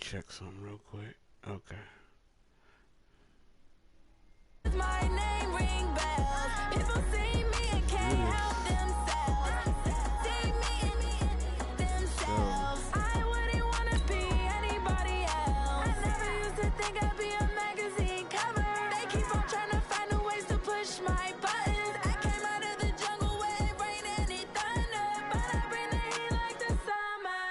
check something real quick. Okay. My name ring bells. People see me and can't help themselves. See me themselves. I wouldn't want to be anybody else. I never used to think I'd be a magazine cover. They keep on trying to find new ways to push my buttons. I came out of the jungle where it rained and it thunder, but I bring the heat like the summer.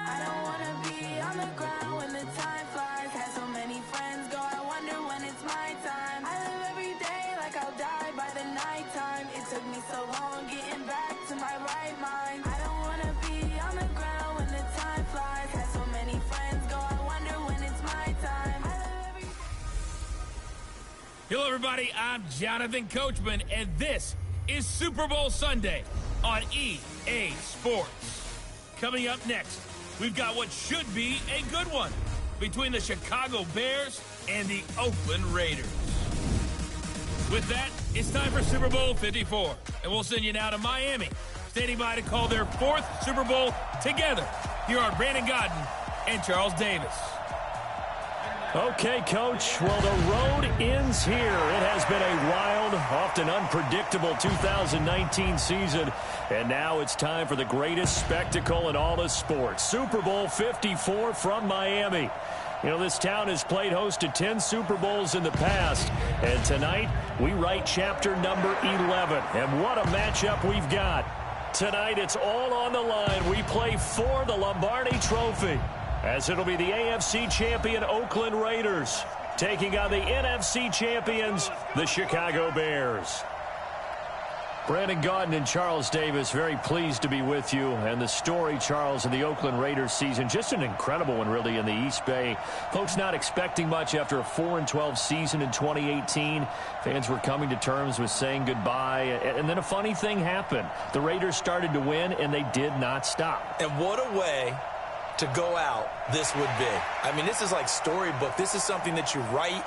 I don't want to be on the ground when the time flies. Had so many friends go, I wonder when it's my time. I live every day like I'll die by the nighttime. It took me so long getting back to my right mind. I don't want to be on the ground when the time flies. Had so many friends go, I wonder when it's my time. I live every day. Hello, everybody. I'm Jonathan Coachman, and this is Super Bowl Sunday on EA Sports. Coming up next, we've got what should be a good one between the Chicago Bears and the Oakland Raiders. With that, it's time for Super Bowl 54, and we'll send you now to Miami, standing by to call their fourth Super Bowl together. Here are Brandon Godden and Charles Davis. Okay, Coach. Well, the road ends here. It has been a wild, often unpredictable 2019 season, and now it's time for the greatest spectacle in all of sports. Super Bowl 54 from Miami. You know, this town has played host to 10 Super Bowls in the past, and tonight we write chapter number 11. And what a matchup we've got. Tonight it's all on the line. We play for the Lombardi Trophy, as it'll be the AFC champion Oakland Raiders taking on the NFC champions, the Chicago Bears. Brandon Gaudin and Charles Davis, very pleased to be with you. And the story, Charles, of the Oakland Raiders season, just an incredible one, really, in the East Bay. Folks not expecting much after a 4-12 season in 2018. Fans were coming to terms with saying goodbye. And then a funny thing happened. The Raiders started to win, and they did not stop. And what a way to go out this would be. I mean, this is like storybook. This is something that you write,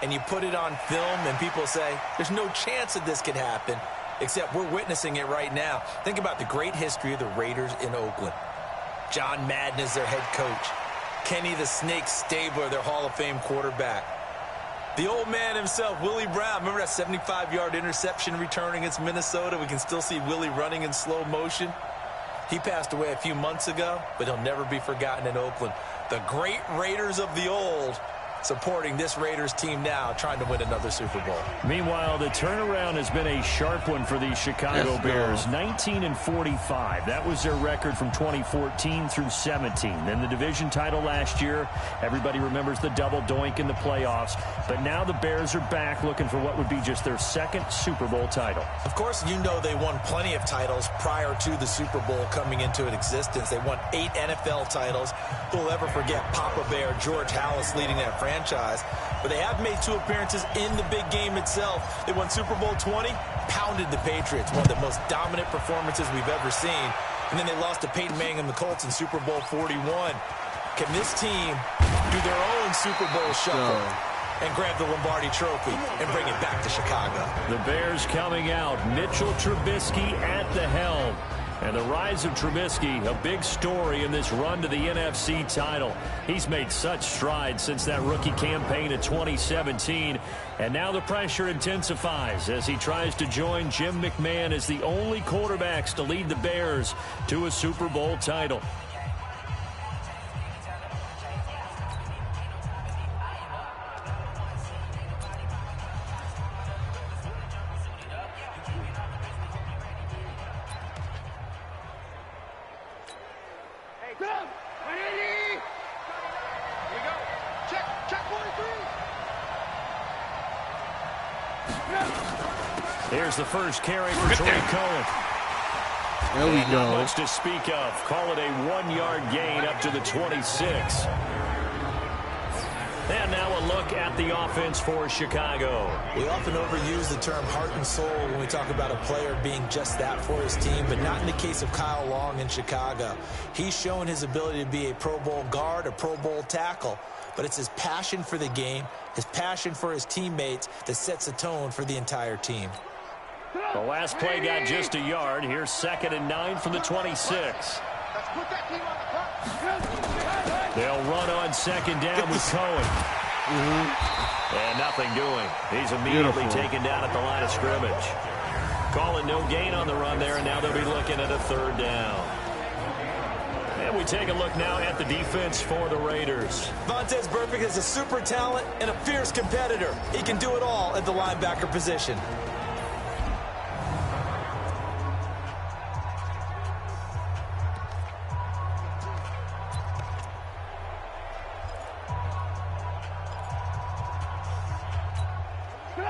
and you put it on film, and people say, there's no chance that this could happen. Except we're witnessing it right now. Think about the great history of the Raiders in Oakland. John Madden is their head coach. Kenny the Snake Stabler, their Hall of Fame quarterback. The old man himself, Willie Brown. Remember that 75-yard interception return against Minnesota? We can still see Willie running in slow motion. He passed away a few months ago, but he'll never be forgotten in Oakland. The great Raiders of the old supporting this Raiders team now, trying to win another Super Bowl. Meanwhile, the turnaround has been a sharp one for the Chicago Bears. 19-45. That was their record from 2014 through 17. Then the division title last year. Everybody remembers the double doink in the playoffs. But now the Bears are back looking for what would be just their second Super Bowl title. Of course, you know they won plenty of titles prior to the Super Bowl coming into existence. They won 8 NFL titles. Who'll ever forget Papa Bear, George Halas leading that franchise. But they have made 2 appearances in the big game itself. They won Super Bowl 20, pounded the Patriots, one of the most dominant performances we've ever seen. And then they lost to Peyton Manning and the Colts in Super Bowl 41. Can this team do their own Super Bowl shuffle and grab the Lombardi Trophy and bring it back to Chicago? The Bears coming out. Mitchell Trubisky at the helm. And the rise of Trubisky, a big story in this run to the NFC title. He's made such strides since that rookie campaign in 2017. And now the pressure intensifies as he tries to join Jim McMahon as the only quarterbacks to lead the Bears to a Super Bowl title. Here's the first carry for Troy Cohen. There we go. Not much to speak of. Call it a 1-yard gain up to the 26. And now a look at the offense for Chicago. We often overuse the term heart and soul when we talk about a player being just that for his team, but not in the case of Kyle Long in Chicago. He's shown his ability to be a Pro Bowl guard, a Pro Bowl tackle, but it's his passion for the game, his passion for his teammates that sets the tone for the entire team. The last play got just a yard. Here's 2nd and 9 from the 26. They'll run on second down with Cohen. And nothing doing. He's immediately taken down at the line of scrimmage. Calling no gain on the run there, and now they'll be looking at a third down. And we take a look now at the defense for the Raiders. Vontaze Burfict is a super talent and a fierce competitor. He can do it all at the linebacker position.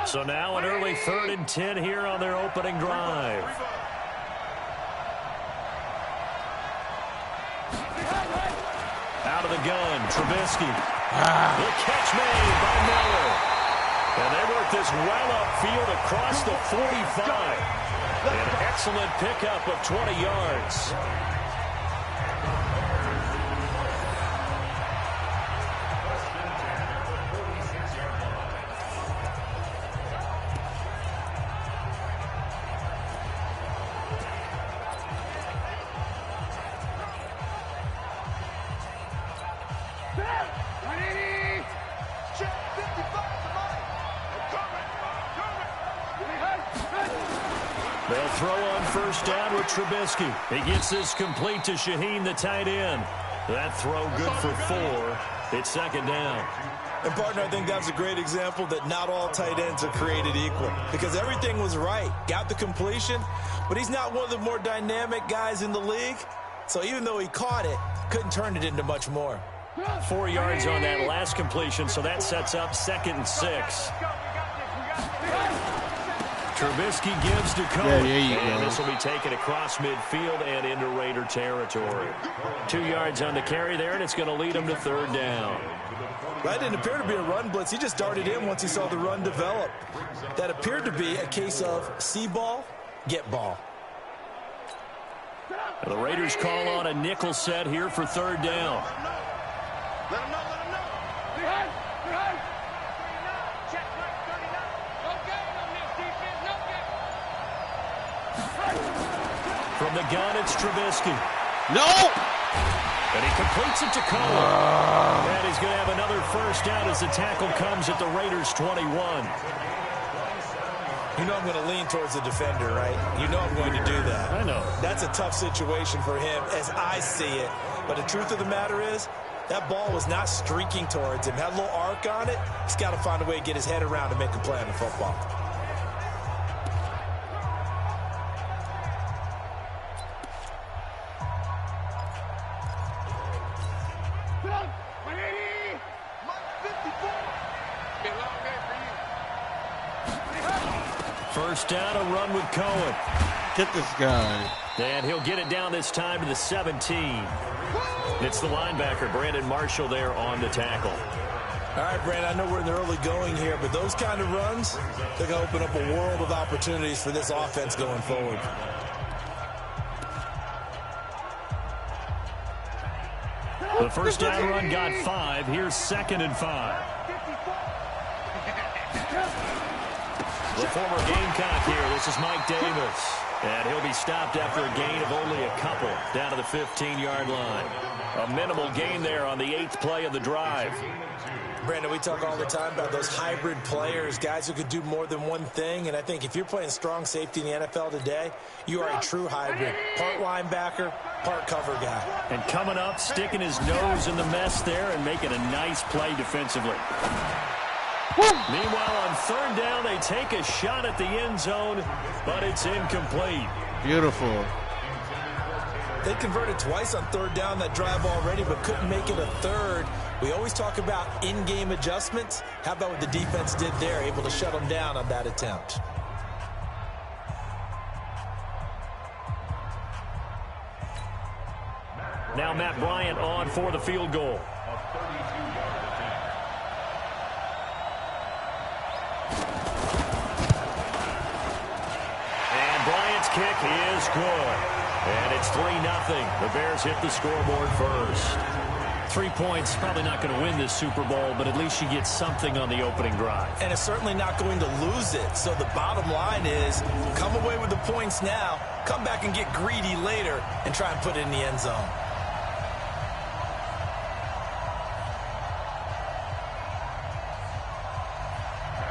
So now an early 3rd and 10 here on their opening drive. Out of the gun, Trubisky. The catch made by Miller. And they work this well upfield across the 45. An excellent pickup of 20 yards. They'll throw on first down with Trubisky. He gets this complete to Shaheen, the tight end. That throw good for 4. It's second down. And, partner, I think that's a great example that not all tight ends are created equal. Because everything was right. Got the completion, but he's not one of the more dynamic guys in the league. So even though he caught it, couldn't turn it into much more. 4 yards on that last completion, so that sets up 2nd and 6. Trubisky gives to Cohen, and this will be taken across midfield and into Raider territory. 2 yards on the carry there, and it's going to lead him to third down. That didn't appear to be a run blitz. He just darted in once he saw the run develop. That appeared to be a case of see ball, get ball. And the Raiders call on a nickel set here for third down. Let him know, let him know. Behind, behind. Check, 39. No gain on this defense, no gain. From the gun, it's Trubisky. No! And he completes it to Cohen. And he's going to have another first down as the tackle comes at the Raiders' 21. You know I'm going to lean towards the defender, right? You know I'm going to do that. I know. That's a tough situation for him as I see it. But the truth of the matter is, that ball was not streaking towards him. Had a little arc on it. He's got to find a way to get his head around and make a play on the football. First down, a run with Cohen. Get this guy. And he'll get it down this time to the 17. It's the linebacker, Brandon Marshall, there on the tackle. All right, Brandon, I know we're in the early going here, but those kind of runs, they're going to open up a world of opportunities for this offense going forward. The first down run got 5. Here's 2nd and 5. The former Gamecock here. This is Mike Davis. And he'll be stopped after a gain of only a couple down to the 15-yard line. A minimal gain there on the 8th play of the drive. Brandon, we talk all the time about those hybrid players, guys who could do more than one thing. And I think if you're playing strong safety in the NFL today, you are a true hybrid. Part linebacker, part cover guy. And coming up, sticking his nose in the mess there and making a nice play defensively. Meanwhile, on third down, they take a shot at the end zone, but it's incomplete. Beautiful. They converted twice on third down that drive already, but couldn't make it a third. We always talk about in-game adjustments. How about what the defense did there, able to shut them down on that attempt? Now Matt Bryant on for the field goal. And Bryant's kick is good. And it's 3-0. The Bears hit the scoreboard first. 3 points, probably not going to win this Super Bowl, but at least you get something on the opening drive. And it's certainly not going to lose it. So the bottom line is, come away with the points now, come back and get greedy later, and try and put it in the end zone.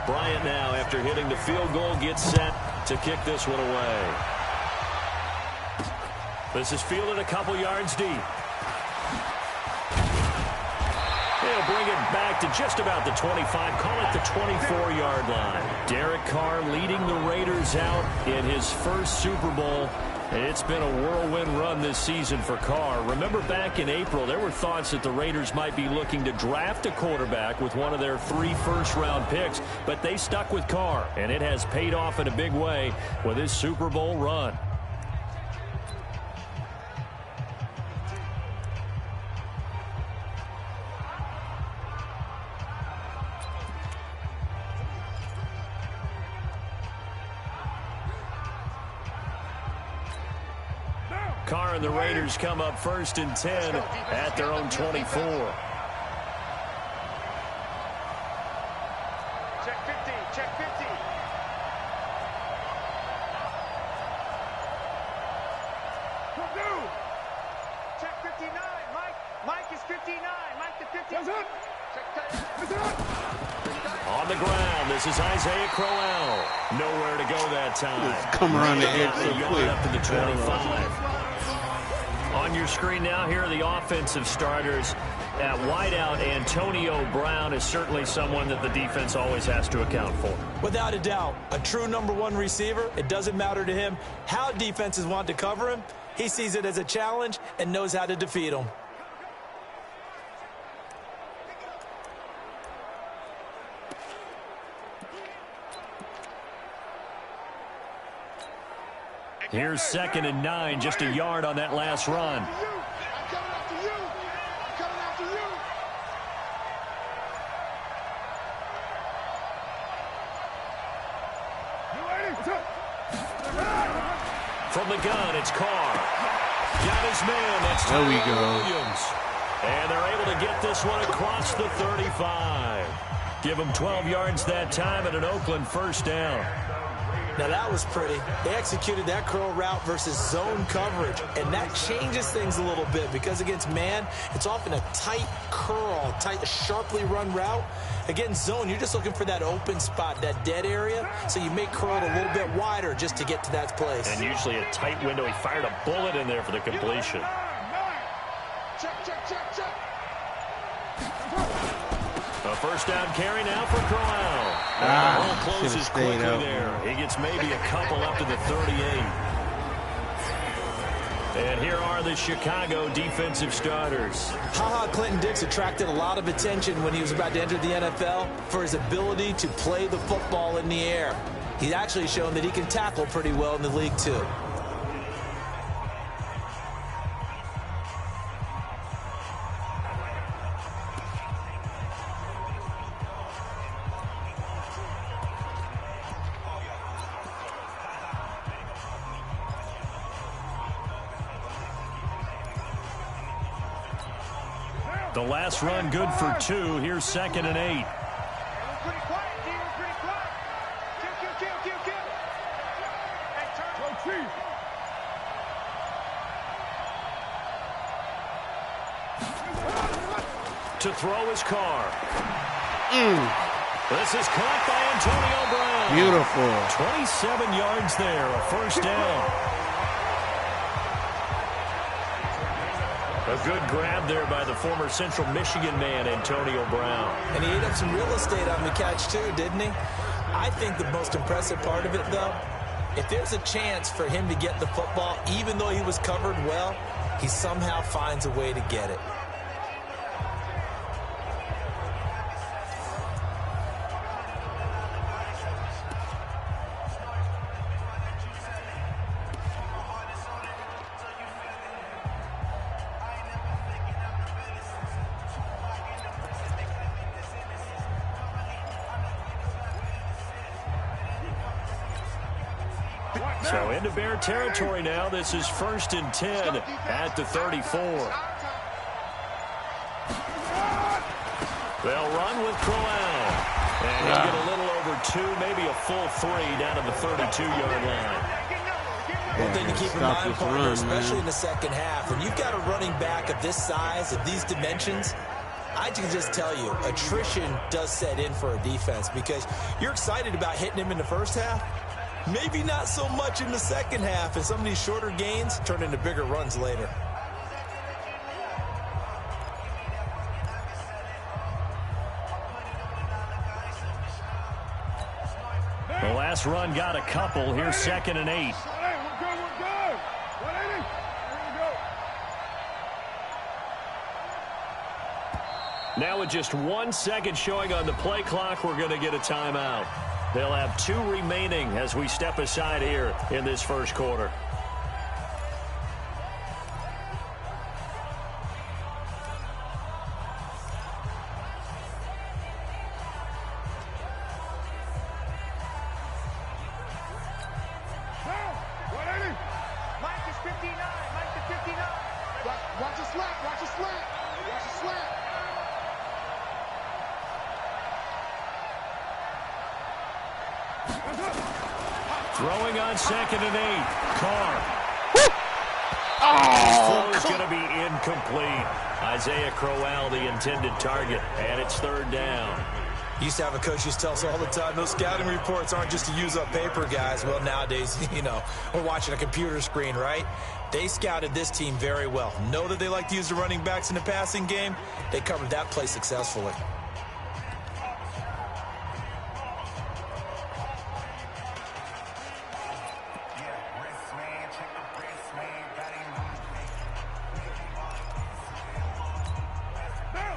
Bryant now, after hitting the field goal, gets set to kick this one away. This is fielded a couple yards deep. He'll bring it back to just about the 25, call it the 24-yard line. Derek Carr leading the Raiders out in his first Super Bowl. It's been a whirlwind run this season for Carr. Remember back in April, there were thoughts that the Raiders might be looking to draft a quarterback with one of their 3 first-round picks, but they stuck with Carr, and it has paid off in a big way with his Super Bowl run. Carr and the Raiders come up 1st and 10 at their own 24. Check 50, check 50. Check 59, Mike. Mike is 59. Mike to 59. On the ground, this is Isaiah Crowell. Nowhere to go that time. Come around the edge so quick. Up to the 25. On your screen now, here are the offensive starters. At wideout, Antonio Brown is certainly someone that the defense always has to account for. Without a doubt, a true #1 receiver. It doesn't matter to him how defenses want to cover him. He sees it as a challenge and knows how to defeat them. Here's 2nd and 9, just a yard on that last run. I'm coming after you. I'm coming after you. You ready? From the gun, it's Carr. Got his man. That's There we Tyrell go. Williams. And they're able to get this one across the 35. Give them 12 yards that time and an Oakland first down. Now that was pretty. They executed that curl route versus zone coverage, and that changes things a little bit because against man, it's often a tight curl, tight, sharply run route. Against zone, you're just looking for that open spot, that dead area, so you make curl a little bit wider just to get to that place. And usually a tight window. He fired a bullet in there for the completion. Check, check, check, check. A first down carry now for Crowell. Closes should've quickly stayed out. there. He gets maybe a couple up to the 38. And here are the Chicago defensive starters. Clinton-Dix attracted a lot of attention when he was about to enter the NFL for his ability to play the football in the air. He's actually shown that he can tackle pretty well in the league, too. The last run good for 2. Here's 2nd and 8. We're pretty quiet, D. We're pretty quiet. Kill. Hey, turn. To throw his Carr. This is caught by Antonio Brown. Beautiful. 27 yards there, a first down. A good grab there by the former Central Michigan man, Antonio Brown. And he ate up some real estate on the catch, too, didn't he? I think the most impressive part of it, though, if there's a chance for him to get the football, even though he was covered well, he somehow finds a way to get it. So into Bear territory now. This is 1st and 10 at the 34. They'll run with Crowell. And he'll get a little over 2, maybe a full 3 down to the 32-yard line. One thing to keep in mind, partner, run, especially in the second half, when you've got a running back of this size, of these dimensions, I can just tell you, attrition does set in for a defense because you're excited about hitting him in the first half. Maybe not so much in the second half, and some of these shorter gains turn into bigger runs later. The last run got a couple. Here's 2nd and 8. Now with just 1 second showing on the play clock, we're going to get a timeout. They'll have 2 remaining as we step aside here in this first quarter. Throwing on 2nd and 8. Carr. Oh, it's going to be incomplete. Isaiah Crowell, the intended target, and it's 3rd down. Used to have a coach used to tell us all the time, those scouting reports aren't just to use up paper, guys. Well, nowadays, you know, we're watching a computer screen, right? They scouted this team very well. Know that they like to use the running backs in the passing game. They covered that play successfully.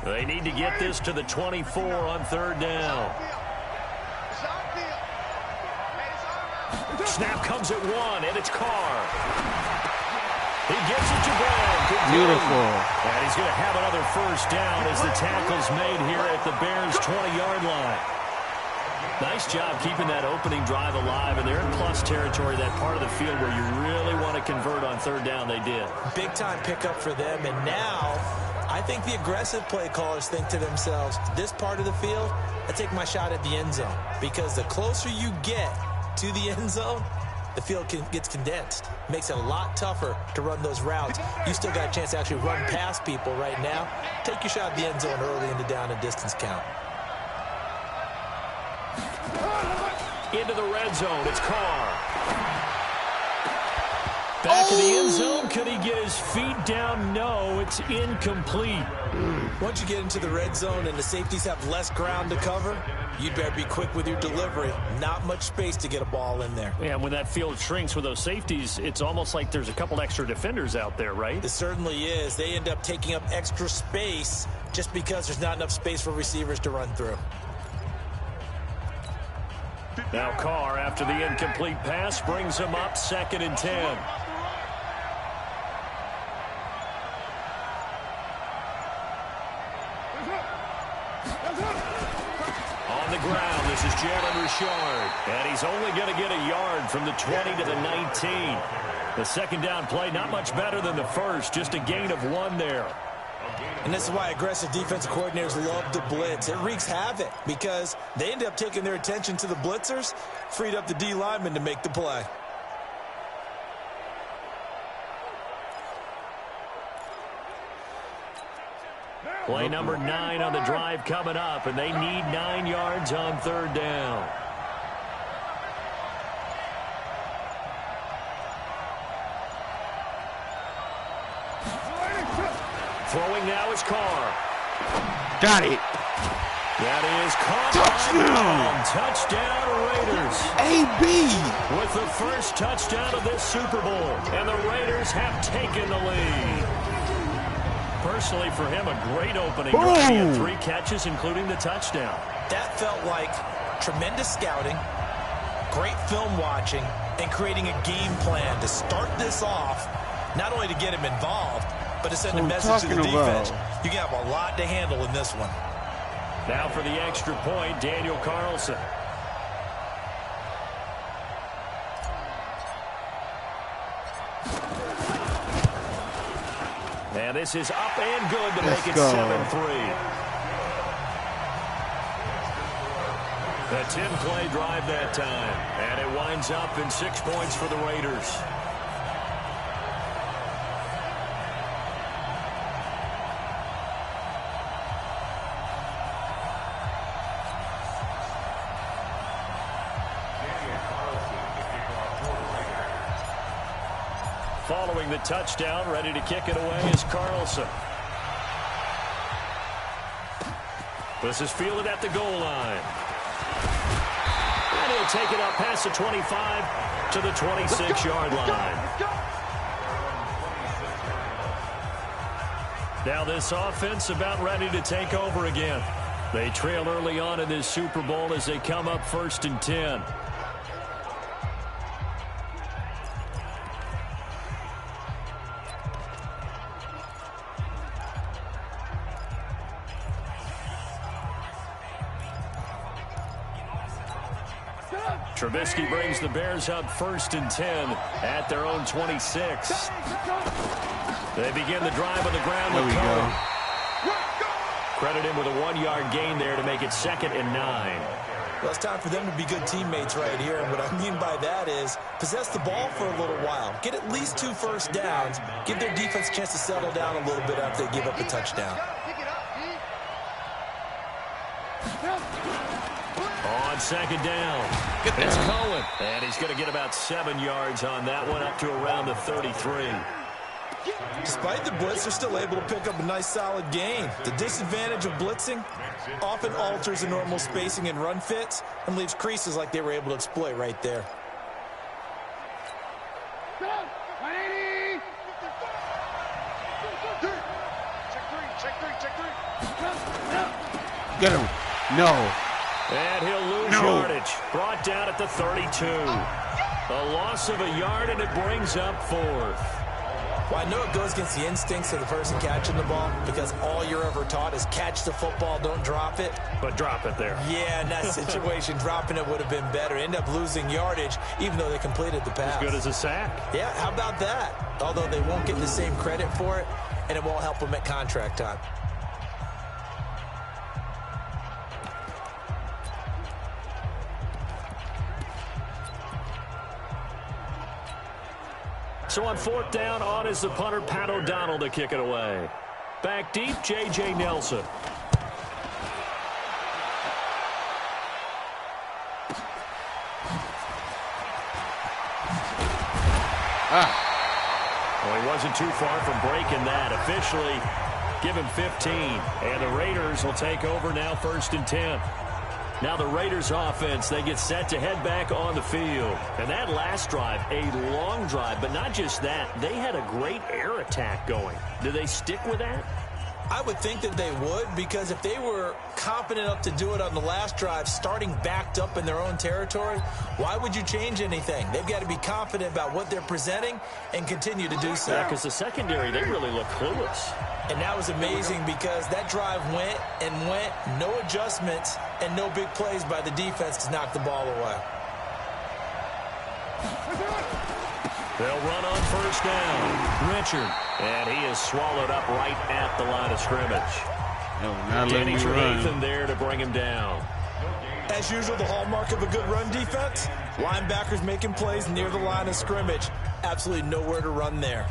They need to get this to the 24 on 3rd down. Snap comes at 1, and it's Carr. He gets it to Brown. Beautiful. And he's going to have another 1st down as the tackle's made here at the Bears' 20-yard line. Nice job keeping that opening drive alive, and they're in plus territory, that part of the field where you really want to convert on 3rd down. They did. Big-time pickup for them, and now I think the aggressive play callers think to themselves, this part of the field, I take my shot at the end zone. Because the closer you get to the end zone, the field gets condensed. Makes it a lot tougher to run those routes. You still got a chance to actually run past people right now. Take your shot at the end zone early in the down and distance count. Into the red zone, it's Carr. Back in the end zone, could he get his feet down? No, it's incomplete. Once you get into the red zone and the safeties have less ground to cover, you'd better be quick with your delivery. Not much space to get a ball in there. Yeah, when that field shrinks with those safeties, it's almost like there's a couple extra defenders out there, right? It certainly is. They end up taking up extra space just because there's not enough space for receivers to run through. Now Carr, after the incomplete pass, brings him up 2nd and 10. On the ground, this is Jalen Richard. And he's only going to get a yard from the 20 to the 19. The 2nd down play, not much better than the first, just a gain of 1 there. And this is why aggressive defensive coordinators love to blitz. It wreaks havoc because they end up taking their attention to the blitzers, freed up the D lineman to make the play. Play number 9 on the drive coming up, and they need 9 yards on 3rd down. Throwing now is Carr. Got it. That is Carr. Touchdown, Raiders. AB. With the first touchdown of this Super Bowl, and the Raiders have taken the lead. Personally, for him, a great opening. He had 3 catches, including the touchdown. That felt like tremendous scouting, great film watching, and creating a game plan to start this off, not only to get him involved, but to send a message to the defense. You can have a lot to handle in this one. Now for the extra point, Daniel Carlson. And this is up and good to make it 7-3. A 10-play drive that time, and it winds up in 6 points for the Raiders. Following the touchdown, ready to kick it away is Carlson. This is fielded at the goal line. And he'll take it up past the 25 to the 26-yard line. Now this offense about ready to take over again. They trail early on in this Super Bowl as they come up 1st and 10. Trubisky brings the Bears up 1st and 10 at their own 26. They begin the drive on the ground with Cody. Credit him with a 1-yard gain there to make it 2nd and 9. Well, it's time for them to be good teammates right here. And what I mean by that is possess the ball for a little while. Get at least 2 first downs. Give their defense a chance to settle down a little bit after they give up a touchdown. On 2nd down, it's Cohen. And he's going to get about 7 yards on that one, up to around the 33. Despite the blitz, they're still able to pick up a nice solid gain. The disadvantage of blitzing often alters the normal spacing and run fits and leaves creases like they were able to exploit right there. Check three. Get him. No. And he'll lose yardage. Brought down at the 32. A loss of a yard, and it brings up 4th. Well, I know it goes against the instincts of the person catching the ball because all you're ever taught is catch the football, don't drop it. But drop it there. Yeah, in that situation, dropping it would have been better. End up losing yardage, even though they completed the pass. As good as a sack. Yeah, how about that? Although they won't get the same credit for it, and it won't help them at contract time. So on 4th down, on is the punter, Pat O'Donnell, to kick it away. Back deep, J.J. Nelson. Well, he wasn't too far from breaking that. Officially, give him 15. And the Raiders will take over now 1st and 10. Now the Raiders offense, they get set to head back on the field. And that last drive, a long drive, but not just that. They had a great air attack going. Do they stick with that? I would think that they would, because if they were confident enough to do it on the last drive, starting backed up in their own territory, why would you change anything? They've got to be confident about what they're presenting and continue to do so. Yeah, because the secondary, they really look clueless. And that was amazing because that drive went and went, no adjustments and no big plays by the defense to knock the ball away. They'll run on 1st down. Richard. And he is swallowed up right at the line of scrimmage. No, not letting me run. There to bring him down. As usual, the hallmark of a good run defense, linebackers making plays near the line of scrimmage. Absolutely nowhere to run there.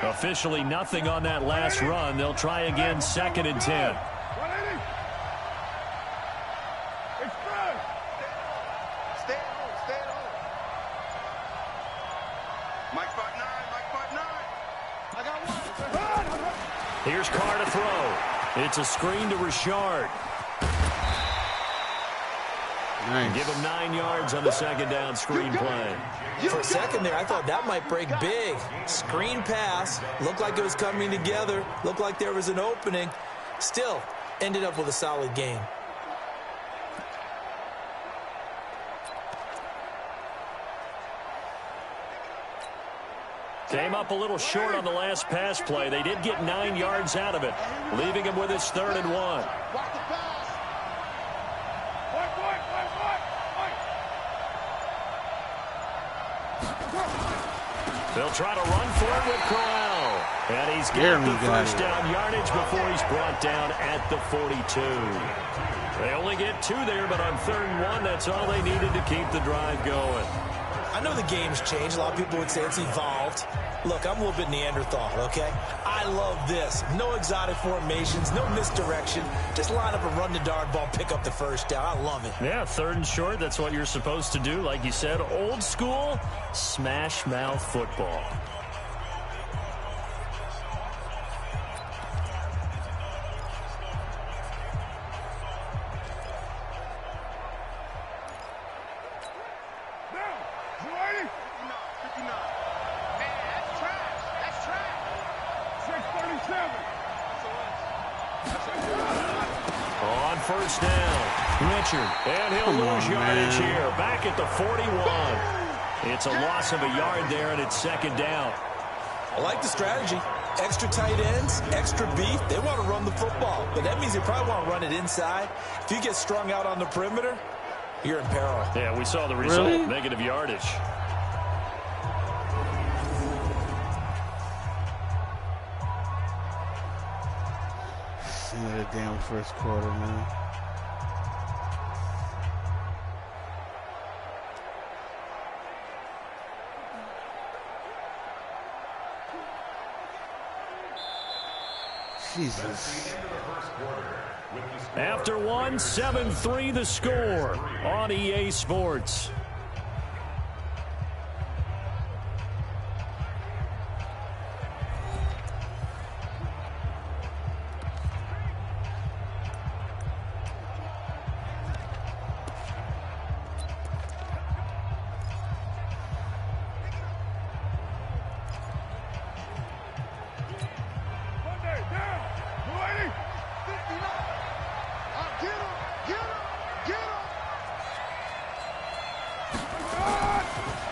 Officially nothing on that last run. They'll try again 2nd and 10. Here's Carr to throw. It's a screen to Richard. Nice. Give him 9 yards on the 2nd down screen play. For a second there, I thought that might break big. Screen pass. Looked like it was coming together. Looked like there was an opening. Still, ended up with a solid game. Came up a little short on the last pass play. They did get 9 yards out of it, leaving him with his 3rd and 1. They'll try to run for it with Corral. And he's got the first down yardage before he's brought down at the 42. They only get 2 there, but on 3rd and 1, that's all they needed to keep the drive going. I know the game's changed. A lot of people would say it's evolved. Look, I'm a little bit Neanderthal, okay? I love this. No exotic formations, no misdirection. Just line up and run the darn ball, pick up the first down. I love it. Yeah, 3rd and short, that's what you're supposed to do. Like you said, old school, smash mouth football. On first down, Richard. And he'll lose yardage here. Back at the 41. It's a loss of a yard there, and it's 2nd down. I like the strategy. Extra tight ends, extra beef. They want to run the football, but that means they probably want to run it inside. If you get strung out on the perimeter, you're in peril. Yeah, we saw the result. Really? Negative yardage. End of the damn first quarter, man. Jesus. After 1, 7-3 the score on EA Sports.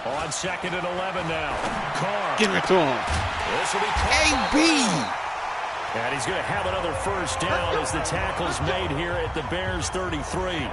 On 2nd and 11 now. Carr. Give it to him. This will be Carr. AB. And he's going to have another first down as the tackle's made here at the Bears 33.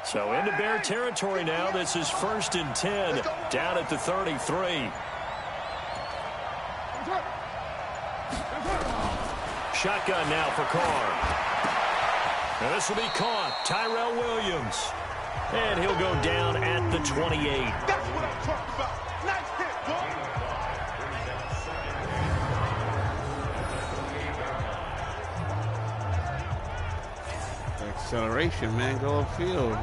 So into Bear territory now. This is 1st and 10 down at the 33. Shotgun now for Carr. And this will be caught. Tyrell Williams. And he'll go down at the 28. That's what I'm talking about. Nice hit, boy. Acceleration, man. Go upfield.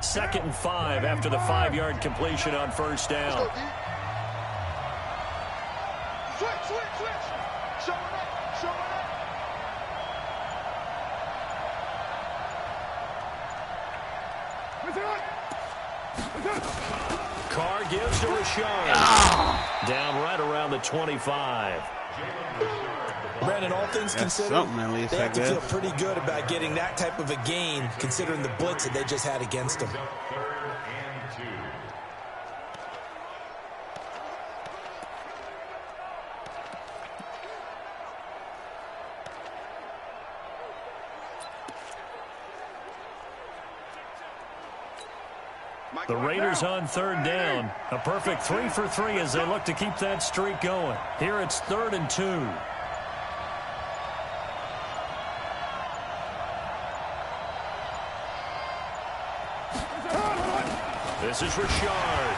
Second and 5 after the 5-yard completion on first down. Switch. Show it up. Carr gives to Rashard. Down right around the 25. Brandon, all things considered, something at least, they have I to guess. feel pretty good about getting that type of a gain, considering the blitz that they just had against them. The Raiders on third down. A perfect 3 for 3 as they look to keep that streak going. Here it's 3rd and 2. This is Rashard.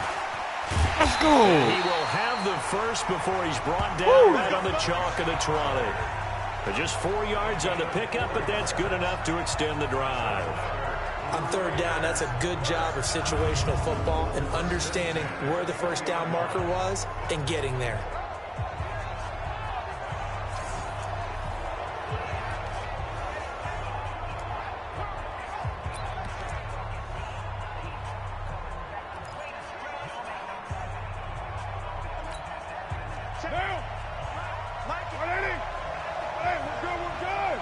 Let's go. And he will have the first before he's brought down right on the chalk of the 20. But just 4 yards on the pickup, but that's good enough to extend the drive. On third down, that's a good job of situational football and understanding where the first down marker was and getting there. Down. Mike, 180. Hey, we're good, we're good.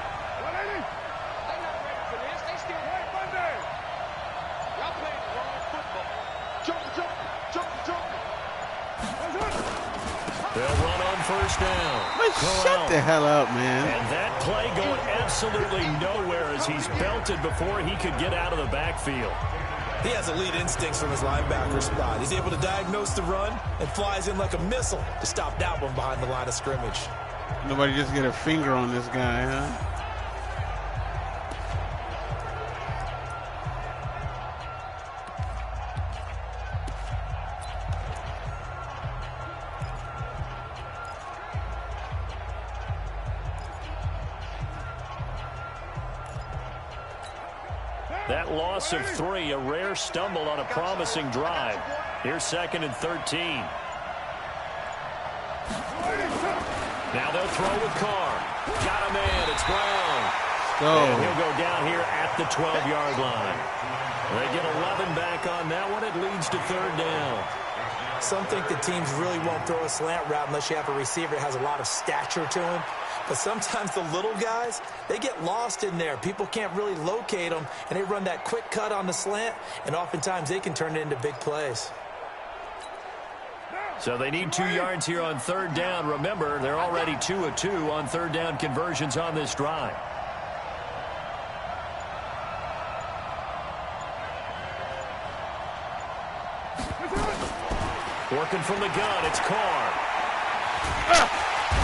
180. They're not ready for this. They still wait Monday. Y'all playing the wrong football. Jump. They'll run on first down. Shut the hell up, man. And that play going absolutely nowhere as he's belted before he could get out of the backfield. He has elite instincts from his linebacker spot. He's able to diagnose the run and flies in like a missile to stop that one behind the line of scrimmage. Nobody just get a finger on this guy, huh? That loss of 3, a rare stumble on a promising drive. Here's 2nd and 13. Now they'll throw with Carr. Got a man. It's Brown. And he'll go down here at the 12-yard line. They get 11 back on that one. It leads to 3rd down. Some think that teams really won't throw a slant route unless you have a receiver that has a lot of stature to him. But sometimes the little guys, they get lost in there. People can't really locate them, and they run that quick cut on the slant, and oftentimes they can turn it into big plays. So they need 2 yards here on 3rd down. Remember, they're already 2 of 2 on 3rd down conversions on this drive. Working from the gun, it's Carr.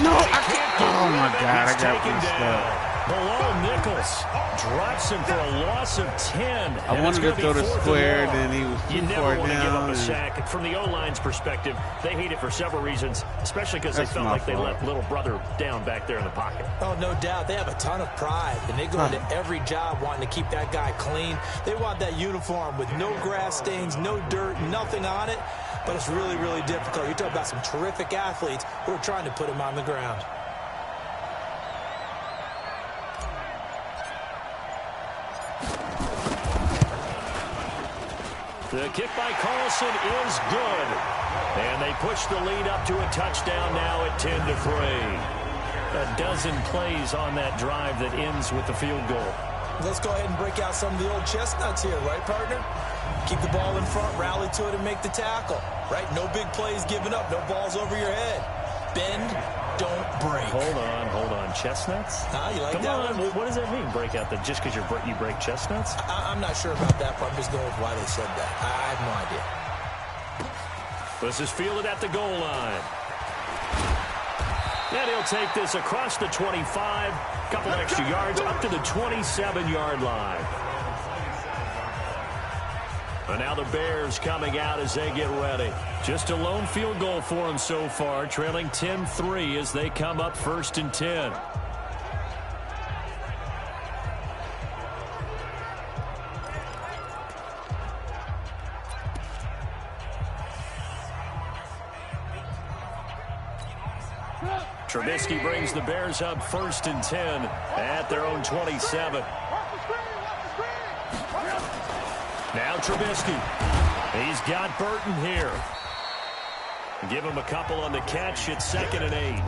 No, I can't. Oh, my God. I got messed up. Below Nichols drops him for a loss of 10. I wanted to throw the square, then he was too You never far want to give up down. a sack. From the O-line's perspective, they hate it for several reasons, especially because they That's felt my like they fault. let little brother down back there in the pocket. Oh, no doubt. They have a ton of pride, and they go into every job wanting to keep that guy clean. They want that uniform with no grass stains, no dirt, nothing on it. But it's really, really difficult. You're talking about some terrific athletes who are trying to put him on the ground. The kick by Carlson is good. And they push the lead up to a touchdown now at 10-3. A dozen plays on that drive that ends with the field goal. Let's go ahead and break out some of the old chestnuts here, right, partner? Keep the ball in front, rally to it, and make the tackle, right? No big plays given up, no balls over your head. Bend, don't break. Hold on. Chestnuts? You like Come that on. one? What does that mean, break out? That just because you break chestnuts? I'm not sure about that part. I'm just going with why they said that. I have no idea. This is fielded at the goal line. And he'll take this across the 25. Couple extra yards up to the 27-yard line. And now the Bears coming out as they get ready. Just a lone field goal for them so far, trailing 10-3 as they come up 1st and 10. Trubisky brings the Bears up 1st and 10 at their own 27. Now Trubisky. He's got Burton here. Give him a couple on the catch. It's 2nd and 8.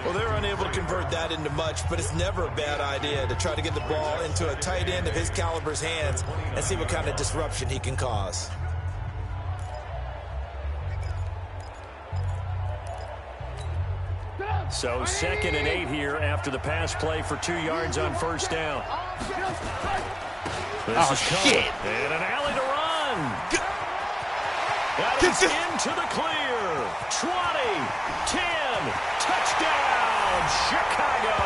Well, they're unable to convert that into much, but it's never a bad idea to try to get the ball into a tight end of his caliber's hands and see what kind of disruption he can cause. So 2nd and 8 here after the pass play for 2 yards on 1st down. This is Cohen. And an alley to run. That is into the clear. 20, 10, touchdown, Chicago.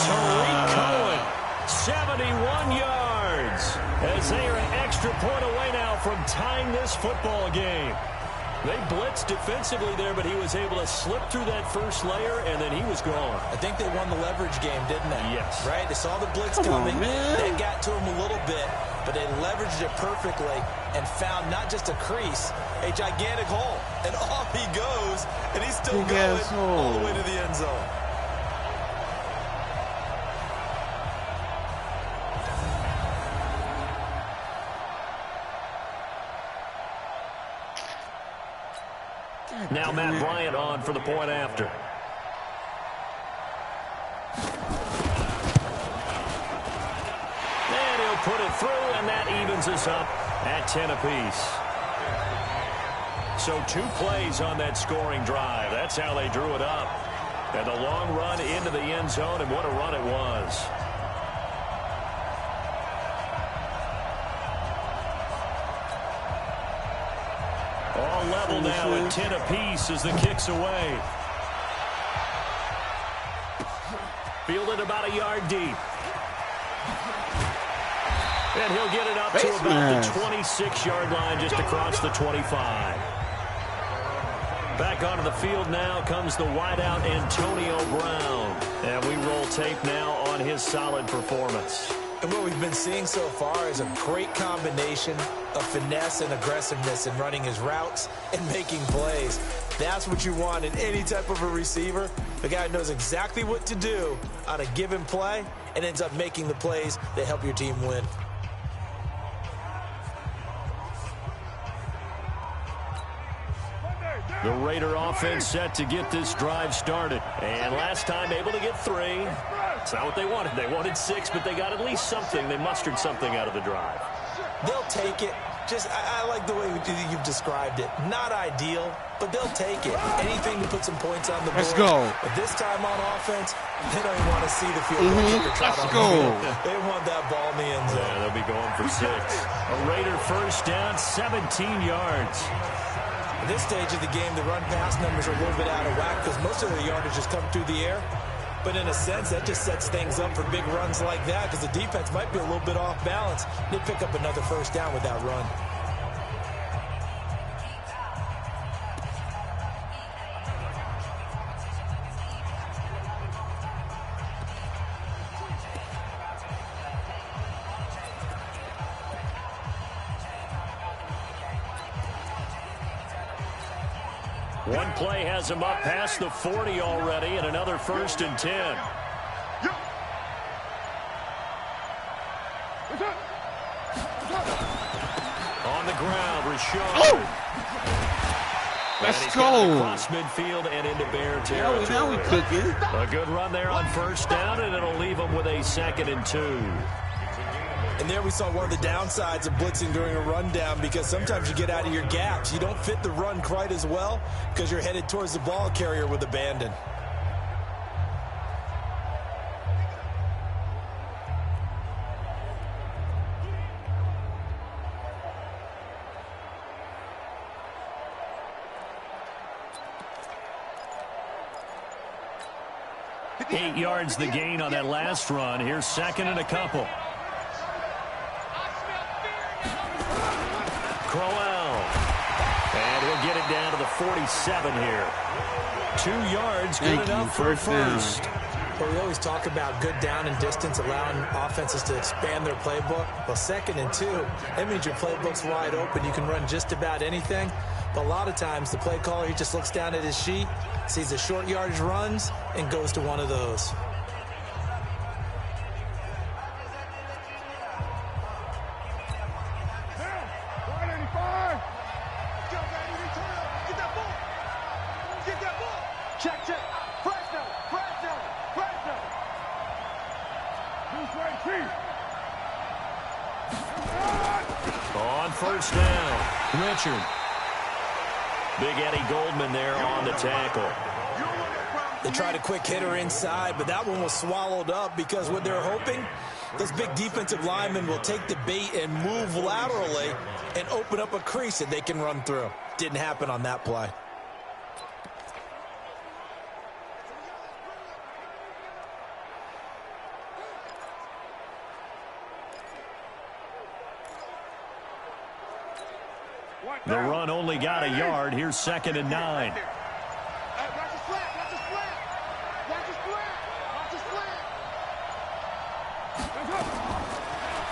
Tariq Cohen, 71 yards. As they are an extra point away now from tying this football game. They blitzed defensively there, but he was able to slip through that first layer, and then he was gone. I think they won the leverage game, didn't they? Yes. Right? They saw the blitz coming. They got to him a little bit, but they leveraged it perfectly and found not just a crease, a gigantic hole. And off he goes, and he's still going all the way to the end zone. Now Matt Bryant on for the point after. And he'll put it through, and that evens us up at 10 apiece. So 2 plays on that scoring drive. That's how they drew it up. And the long run into the end zone, and what a run it was. All level now at 10 apiece as the kick's away. Fielded about a yard deep. And he'll get it up to about the 26-yard line, just across the 25. Back onto the field now comes the wideout Antonio Brown. And we roll tape now on his solid performance. And what we've been seeing so far is a great combination of finesse and aggressiveness in running his routes and making plays. That's what you want in any type of a receiver. The guy knows exactly what to do on a given play and ends up making the plays that help your team win. The Raider offense set to get this drive started. And last time able to get 3. It's not what they wanted. They wanted 6, but they got at least something. They mustered something out of the drive. They'll take it. I like the way you've described it. Not ideal, but they'll take it. Anything to put some points on the board. Let's go. But this time on offense, they don't even want to see the field. Let's go. They want that ball in the end zone. Yeah, they'll be going for 6. A Raider first down, 17 yards. At this stage of the game, the run-pass numbers are a little bit out of whack because most of their yardage has come through the air. But in a sense, that just sets things up for big runs like that because the defense might be a little bit off balance. They pick up another first down with that run. One play has him up past the 40 already, and another 1st and 10. On the ground, Rashard. Oh! Let's go. Across midfield and into Bear territory. Now we cooking. A good run there on first down, and it'll leave them with a 2nd and 2. And there we saw one of the downsides of blitzing during a rundown because sometimes you get out of your gaps. You don't fit the run quite as well because you're headed towards the ball carrier with abandon. Eight yards the gain on that last run. Here's 2nd and a couple. Crowell. And he'll get it down to the 47 here. 2 yards, good enough for a first. Well, we always talk about good down and distance, allowing offenses to expand their playbook. Well, 2nd and 2, that means your playbook's wide open. You can run just about anything. But a lot of times, the play caller, he just looks down at his sheet, sees the short yardage runs, and goes to one of those. On first down, Richard. Big Eddie Goldman there on the tackle. They tried a quick hitter inside, but that one was swallowed up because what they're hoping, those big defensive linemen will take the bait and move laterally and open up a crease that they can run through. Didn't happen on that play. The run only got a yard. Here's 2nd and 9.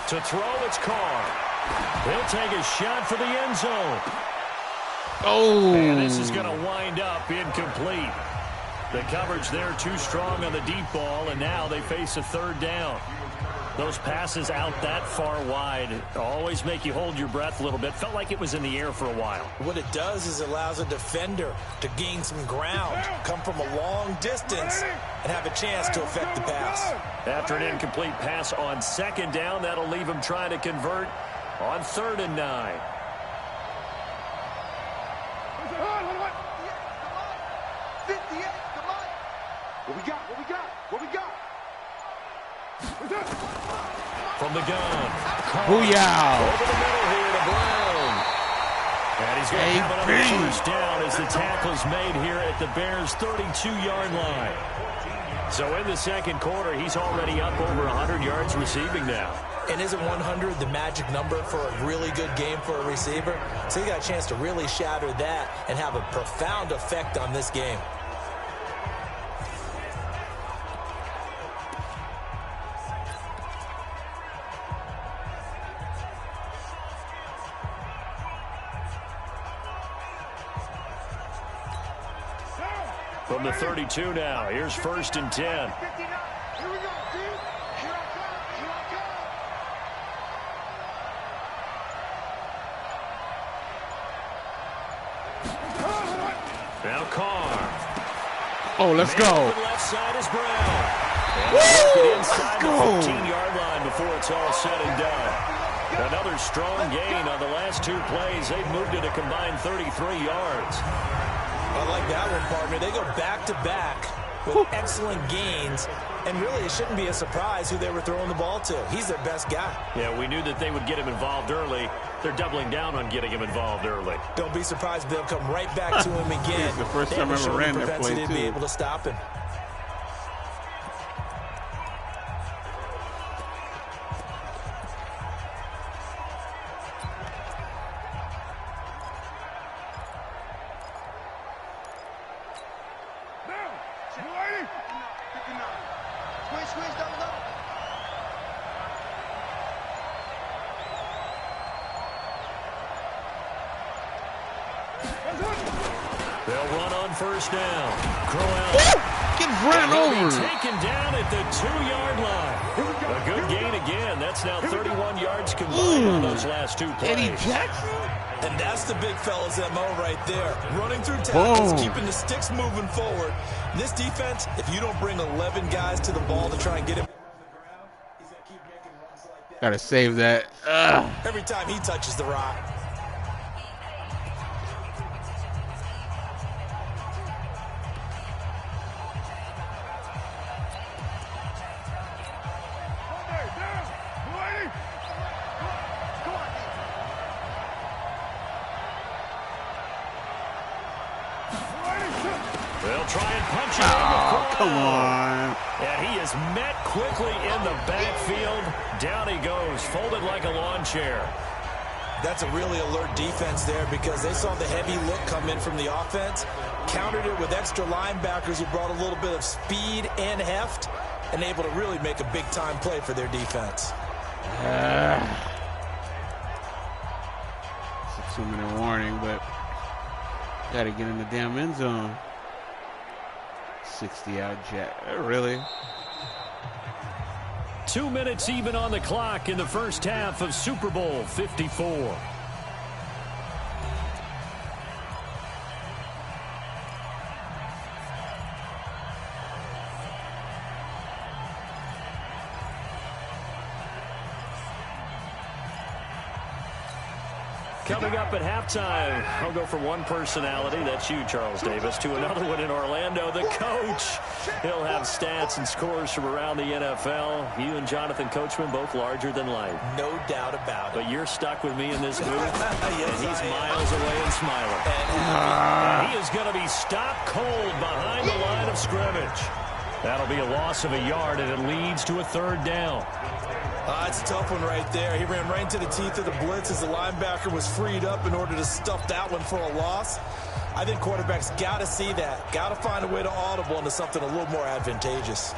To throw, it's Carr. He'll take a shot for the end zone. Oh. And this is going to wind up incomplete. The coverage there too strong on the deep ball, and now they face a 3rd down. Those passes out that far wide always make you hold your breath a little bit. Felt like it was in the air for a while. What it does is it allows a defender to gain some ground, come from a long distance, and have a chance to affect the pass. After an incomplete pass on second down, that'll leave him trying to convert on 3rd and 9. What we got? What we got? What we got? From the gun. Booyah! Over the middle here to Brown. And he's going to have another first down as the tackle's made here at the Bears' 32-yard line. So in the second quarter, he's already up over 100 yards receiving now. And isn't 100 the magic number for a really good game for a receiver? So he got a chance to really shatter that and have a profound effect on this game. From the 32 now, here's 1st and 10. Here we go, dude. Here I come. Here I come. Now Carr. Oh, let's go. Left side is Brown. And it inside the 15-yard line before it's all said and done. Another strong gain on the last 2 plays. They've moved it a combined 33 yards. I like that one, partner. They go back-to-back with excellent gains, and really it shouldn't be a surprise who they were throwing the ball to. He's their best guy. Yeah, we knew that they would get him involved early. They're doubling down on getting him involved early. Don't be surprised if they'll come right back to him again. It's the first time I ever ran that play, to be too. able to stop him. They'll run on first down. Crowell. Get ran over. Taken down at the 2-yard line. A good gain again. That's now 31 yards combined on those last 2 plays. Eddie Jackson? And that's the big fella's MO right there. Running through tackles, keeping the sticks moving forward. This defense, if you don't bring 11 guys to the ball to try and get him. Gotta save that. Ugh. Every time he touches the rock. They'll try and punch it in. Oh, come on. And he is met quickly in the backfield. Down he goes, folded like a lawn chair. That's a really alert defense there because they saw the heavy look come in from the offense, countered it with extra linebackers who brought a little bit of speed and heft, and able to really make a big-time play for their defense. It's a 2-minute warning, but gotta get in the damn end zone. 60-yard jet. Really? 2 minutes even on the clock in the first half of Super Bowl 54. Coming up at halftime, I'll go from one personality, that's you, Charles Davis, to another one in Orlando, the coach. He'll have stats and scores from around the NFL. You and Jonathan Coachman, both larger than life. No doubt about it. But you're stuck with me in this booth, Yes, and he's I am. miles away and smiling. And he is going to be stopped cold behind the line of scrimmage. That'll be a loss of a yard, and it leads to a 3rd down. It's a tough one right there. He ran right into the teeth of the blitz as the linebacker was freed up in order to stuff that one for a loss. I think quarterbacks got to see that. Got to find a way to audible into something a little more advantageous.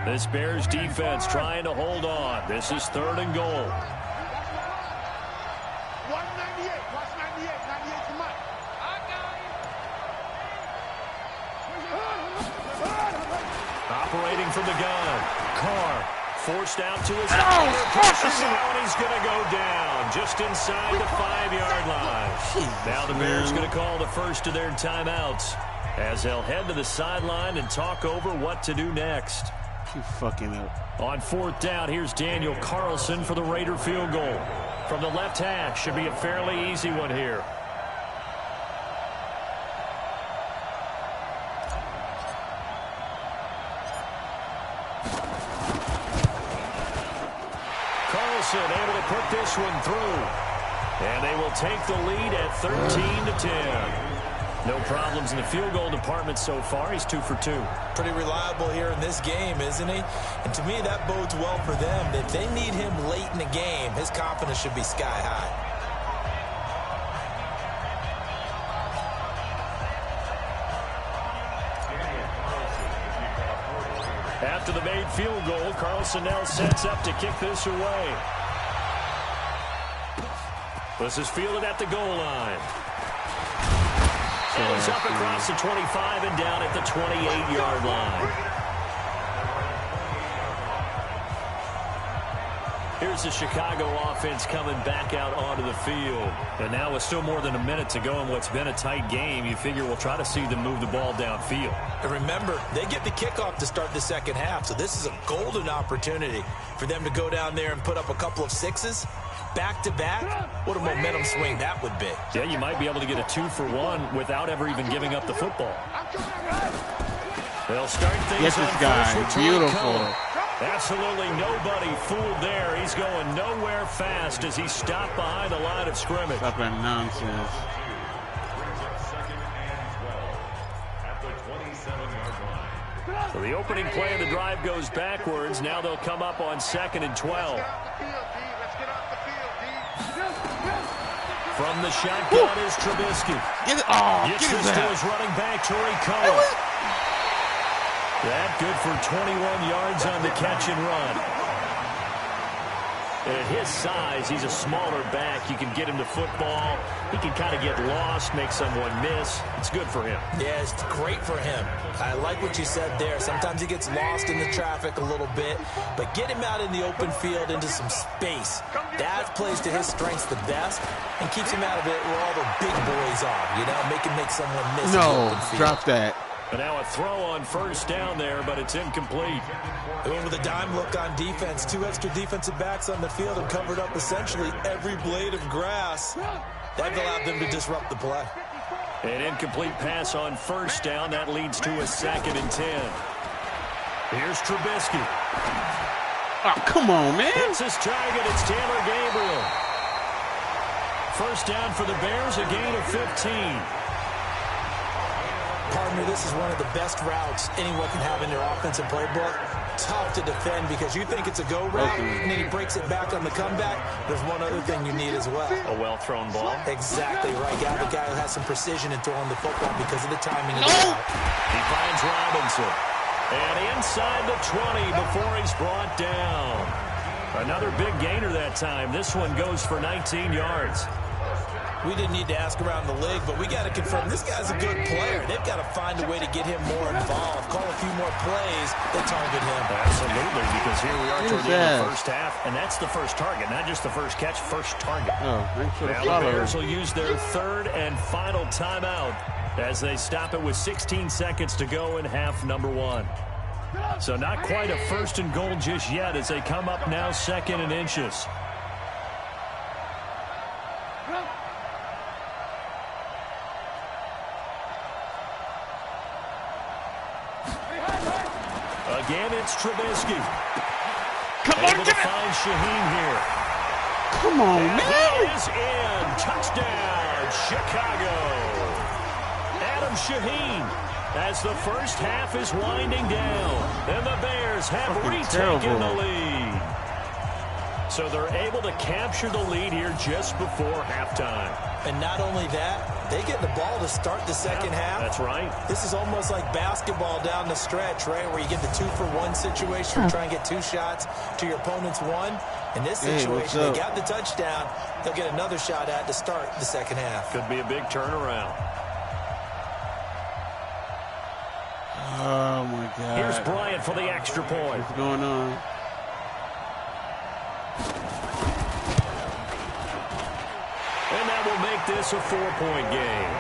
This Bears defense trying to hold on. This is 3rd and goal. 198. Watch 98. 98 to Mike. I got him. from the gun. Carr forced out to his pressure now, and he's going to go down just inside the 5-yard line. Now the Bears going to call the first of their timeouts as they'll head to the sideline and talk over what to do next. You fucking up. On 4th down, here's Daniel Carlson for the Raider field goal. From the left hash, should be a fairly easy one here. Carlson able to put this one through. And they will take the lead at 13-10. No problems in the field goal department so far. He's 2 for 2. Pretty reliable here in this game, isn't he? And to me, that bodes well for them. If they need him late in the game, his confidence should be sky high. After the made field goal, Carlson now sets up to kick this away. This is fielded at the goal line. And he's up across the 25 and down at the 28-yard line. Here's the Chicago offense coming back out onto the field. And now with still more than a minute to go in what's been a tight game, you figure we'll try to see them move the ball downfield. And remember, they get the kickoff to start the second half, so this is a golden opportunity for them to go down there and put up a couple of sixes. Back-to-back, what a momentum swing that would be. Yeah, you might be able to get a 2-for-1 without ever even giving up the football. They'll start things Yes, this guy. Beautiful. Absolutely nobody fooled there. He's going nowhere fast as he stopped behind the line of scrimmage. Stop that nonsense. So the opening play of the drive goes backwards. Now they'll come up on 2nd and 12. From the shotgun is Trubisky. Gets this to his running back, Tariq Cohen. That good for 21 yards on the catch and run. At his size, he's a smaller back. You can get him the football. He can kind of get lost, make someone miss. It's good for him. Yeah, it's great for him. I like what you said there. Sometimes he gets lost in the traffic a little bit, but get him out in the open field into some space. That plays to his strengths the best and keeps him out of it where all the big boys are, you know, make someone miss in the open field. Drop that. And now a throw on 1st down there, but it's incomplete. They went with a dime look on defense. 2 extra defensive backs on the field and covered up essentially every blade of grass. That allowed them to disrupt the play. An incomplete pass on 1st down. That leads to a 2nd and 10. Here's Trubisky. Oh, come on, man. Hits his target. It's Taylor Gabriel. 1st down for the Bears, a gain of 15. Partner, this is one of the best routes anyone can have in their offensive playbook. Tough to defend because you think it's a go route, and then he breaks it back on the comeback. There's one other thing you need as well. A well-thrown ball. Exactly right. Got the guy who has some precision in throwing the football because of the timing of the route. He finds Robinson. And inside the 20 before he's brought down. Another big gainer that time. This one goes for 19 yards. We didn't need to ask around the league, but we got to confirm this guy's a good player. They've got to find a way to get him more involved. Call a few more plays. They target him. Absolutely, because here we are toward the end of the 1st half, and that's the first target, not just the first catch, first target. Oh, thanks for the Now the Bears will use their 3rd and final timeout as they stop it with 16 seconds to go in half number 1. So not quite a 1st and goal just yet as they come up now 2nd and inches. Again, it's Trubisky. Come on, able to find Shaheen here. Come on, and man. He is in. Touchdown, Chicago. Adam Shaheen as the 1st half is winding down. And the Bears have retaken the lead. So they're able to capture the lead here just before halftime. And not only that, they get the ball to start the second half. That's right. This is almost like basketball down the stretch, right, where you get the 2-for-1 situation. You try and get 2 shots to your opponent's 1. In this situation, they got the touchdown. They'll get another shot at to start the second half. Could be a big turnaround. Oh, my God. Here's Bryant for the extra point. What's going on? And that will make this a 4-point game.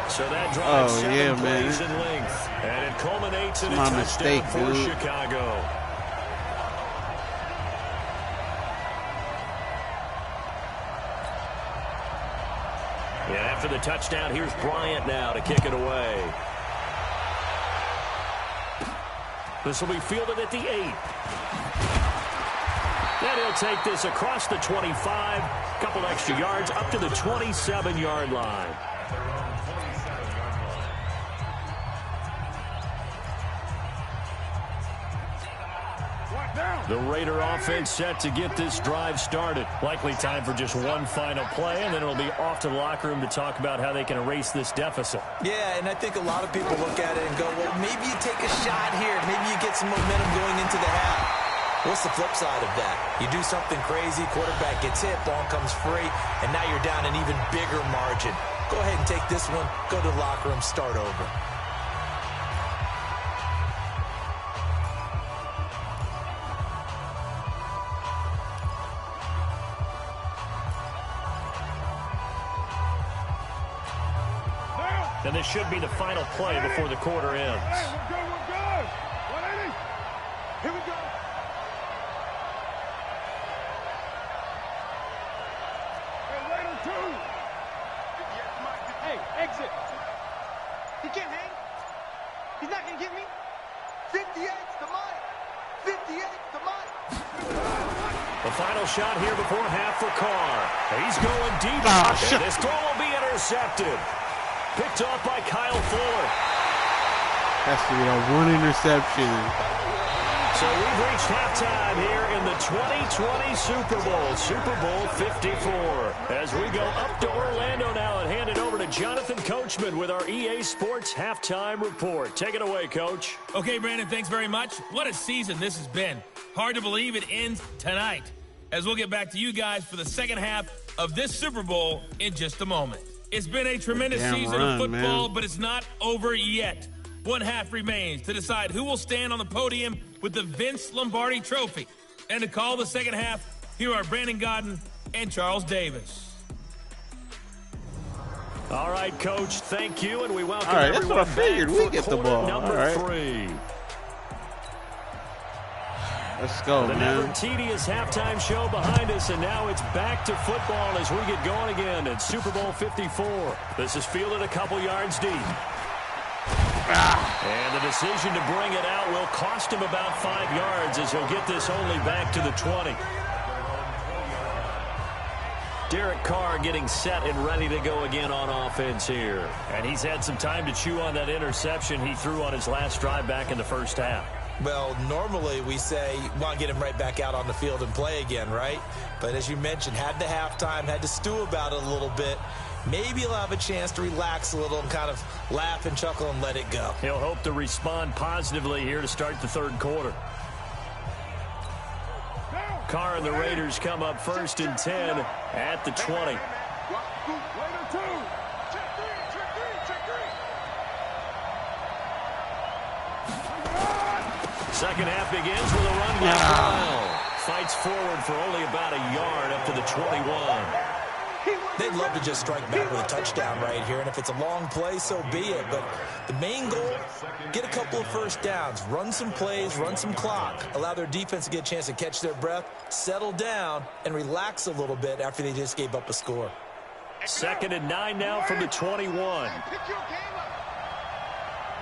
So that drives 7 plays in length. And it culminates in a touchdown for Chicago. And after the touchdown, here's Bryant now to kick it away. This will be fielded at the 8. And he'll take this across the 25, couple extra yards up to the 27-yard line. The Raider offense set to get this drive started. Likely time for just one final play, and then it'll be off to the locker room to talk about how they can erase this deficit. Yeah, and I think a lot of people look at it and go, well, maybe you take a shot here. Maybe you get some momentum going into the half. What's the flip side of that? You do something crazy, quarterback gets hit, ball comes free, and now you're down an even bigger margin. Go ahead and take this one, go to the locker room, start over. And this should be the final play before the quarter ends. Hey, we're good, we're good. 180. Here we go. Hey, Raider 2. Hey, exit. He can't hang. He's not going to get me. 58's the mic. 58's the mic. The final shot here before half for Carr. He's going deep. Shit. And this throw will be intercepted. Picked off by Kyle Fuller. Has to be a one interception. So we've reached halftime here in the 2020 Super Bowl, Super Bowl 54. As we go up to Orlando now and hand it over to Jonathan Coachman with our EA Sports Halftime Report. Take it away, Coach. Okay, Brandon, thanks very much. What a season this has been. Hard to believe it ends tonight, as we'll get back to you guys for the second half of this Super Bowl in just a moment. It's been a tremendous season of football, but it's not over yet. One half remains to decide who will stand on the podium with the Vince Lombardi Trophy. And to call the second half, here are Brandon Godden and Charles Davis. All right, Coach, thank you, and we welcome that's everyone what I figured. back We for get the quarter ball. number 3. Let's go, The man. never tedious halftime show behind us, and now it's back to football as we get going again at Super Bowl 54. This is fielded a couple yards deep. And the decision to bring it out will cost him about 5 yards as he'll get this only back to the 20. Derek Carr getting set and ready to go again on offense here. And he's had some time to chew on that interception he threw on his last drive back in the first half. Well, normally we say, want to get him right back out on the field and play again, right? But as you mentioned, had the halftime, had to stew about it a little bit. Maybe he'll have a chance to relax a little and kind of laugh and chuckle and let it go. He'll hope to respond positively here to start the third quarter. Carr and the Raiders come up first and 10 at the 20. Raider 2. Check 3. Second half begins with a run by Brown. Fights forward for only about a yard up to the 21. They'd love to just strike back with a touchdown right here, and if it's a long play, so be it. But the main goal, get a couple of first downs, run some plays, run some clock, allow their defense to get a chance to catch their breath, settle down, and relax a little bit after they just gave up a score. Second and 9 now from the 21. Pick your game up.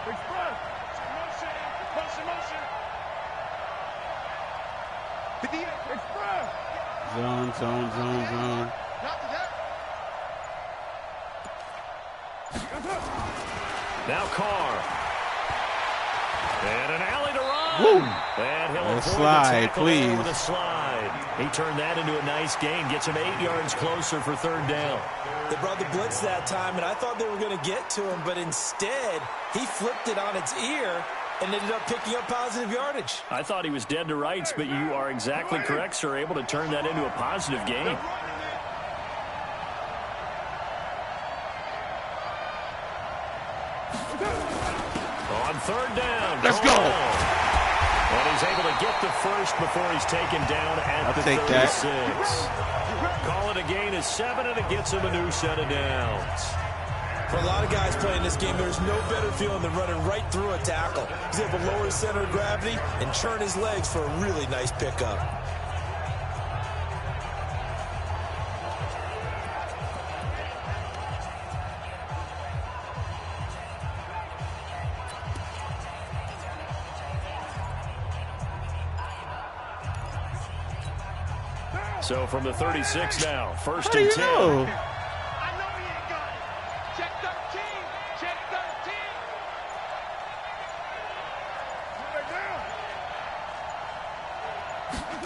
Express. Motion. 58. Express. Zone. Not to that. Now Carr. And an alley to run. Woo. And he'll avoid slide, the tackle there please. with a slide. He turned that into a nice gain. Gets him 8 yards closer for third down. They brought the blitz that time, and I thought they were going to get to him, but instead, he flipped it on its ear and ended up picking up positive yardage. I thought he was dead to rights, but you are exactly correct, sir. Able to turn that into a positive gain. third down. Let's go. And he's able to get the first before he's taken down at the 36. Call it a gain of 7, and it gets him a new set of downs. For a lot of guys playing this game, there's no better feeling than running right through a tackle. He's able to lower his center of gravity and churn his legs for a really nice pickup. So from the 36 now, first How do and you 10. know? I know he ain't got it. Check 13. Check 13.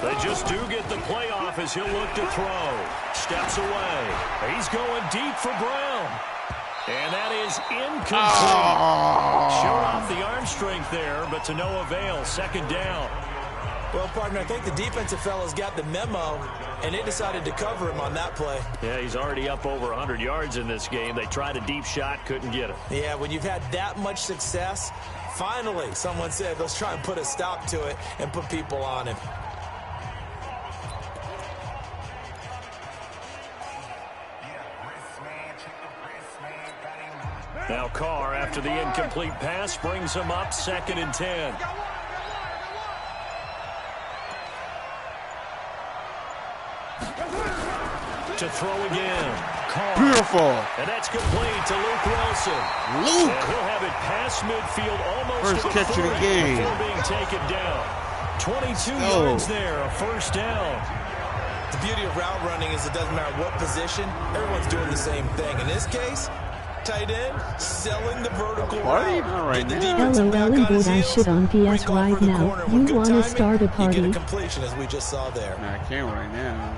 They just do get the playoff as he'll look to throw. Steps away. He's going deep for Brown. And that is incomplete. Showed off the arm strength there, but to no avail. Second down. Well, partner, I think the defensive fellas got the memo, and they decided to cover him on that play. Yeah, he's already up over 100 yards in this game. They tried a deep shot, couldn't get him. Yeah, when you've had that much success, finally, someone said, let's try and put a stop to it and put people on him. Now Carr, after the incomplete pass, brings him up 2nd and 10. To throw again. Carr. Beautiful. And that's complete to Luke Wilson. Luke. And he'll have it past midfield almost First to the catch of the 40 game. before being taken down. 22 yards there, a first down. The beauty of route running is it doesn't matter what position, everyone's doing the same thing. In this case, tight end, selling the vertical Party? route. All right, Get the now. defensive back LOL on his and I heels, shit on PS break off right for the now. corner. You With good wanna timing, start a you get party? a completion as we just saw there. Nah, I can't right now.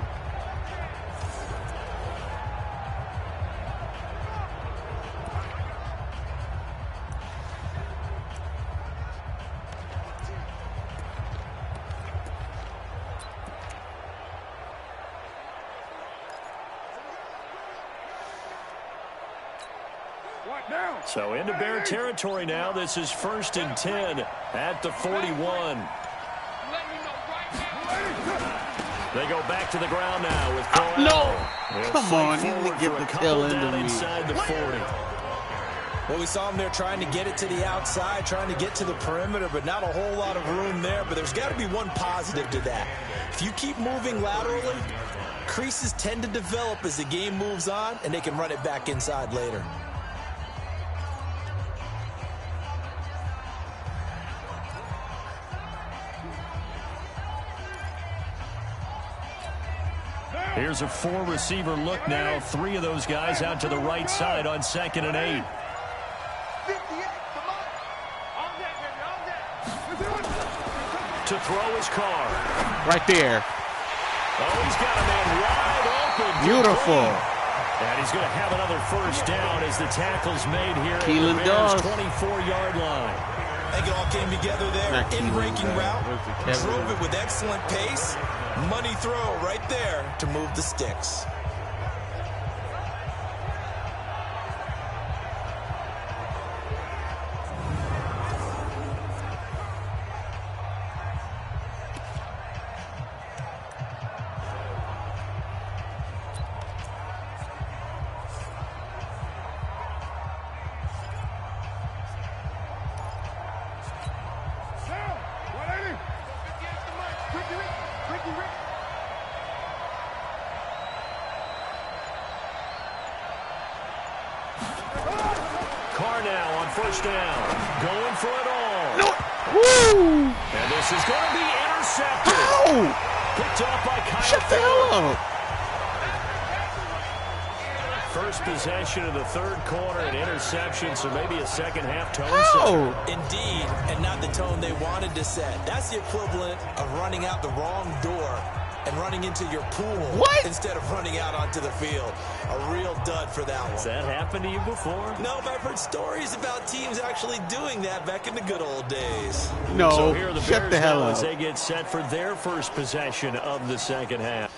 So into Bear territory now. This is 1st and 10 at the 41. They go back to the ground now with Corral. No! They'll Come fight on, he forward didn't get for a the couple tail end down of me. inside the 40. Well, we saw him there trying to get it to the outside, trying to get to the perimeter, but not a whole lot of room there. But there's got to be one positive to that. If you keep moving laterally, creases tend to develop as the game moves on, and they can run it back inside later. Here's a 4-receiver look now. 3 of those guys out to the right side on 2nd and 8. 58, come on. On that, baby, on that. To throw his car. Right there. Oh, he's got a man wide open. Beautiful. And he's going to have another first down as the tackle's made here Keelan at the Bears' does. 24-yard line. I think it all came together there. Not Keelan, In-breaking route, what's it, Kevin? drove it with excellent pace. Money throw right there to move the sticks. Carr now on first down. Going for it all. No. Woo! And this is going to be intercepted. Ow! Picked off by Kyle Shut the hell up. First possession of the third quarter, an interception, so maybe a second-half tone How? setter. Indeed, and not the tone they wanted to set. That's the equivalent of running out the wrong door and running into your pool What? instead of running out onto the field. A real dud for that Has one. that happened to you before? No, but I've heard stories about teams actually doing that back in the good old days. No. So here are the Shut Bears the hell now up. as they get set for their first possession of the second half.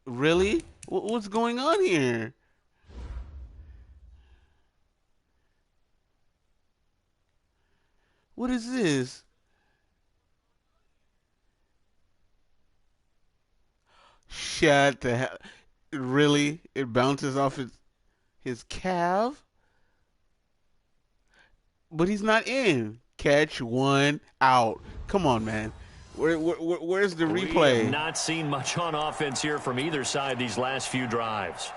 Really? What's going on here? What is this? Shut the hell. Really? It bounces off his calf? But he's not in. Catch, 1, out. Come on, man. Where's the replay? We have not seen much on offense here from either side these last few drives.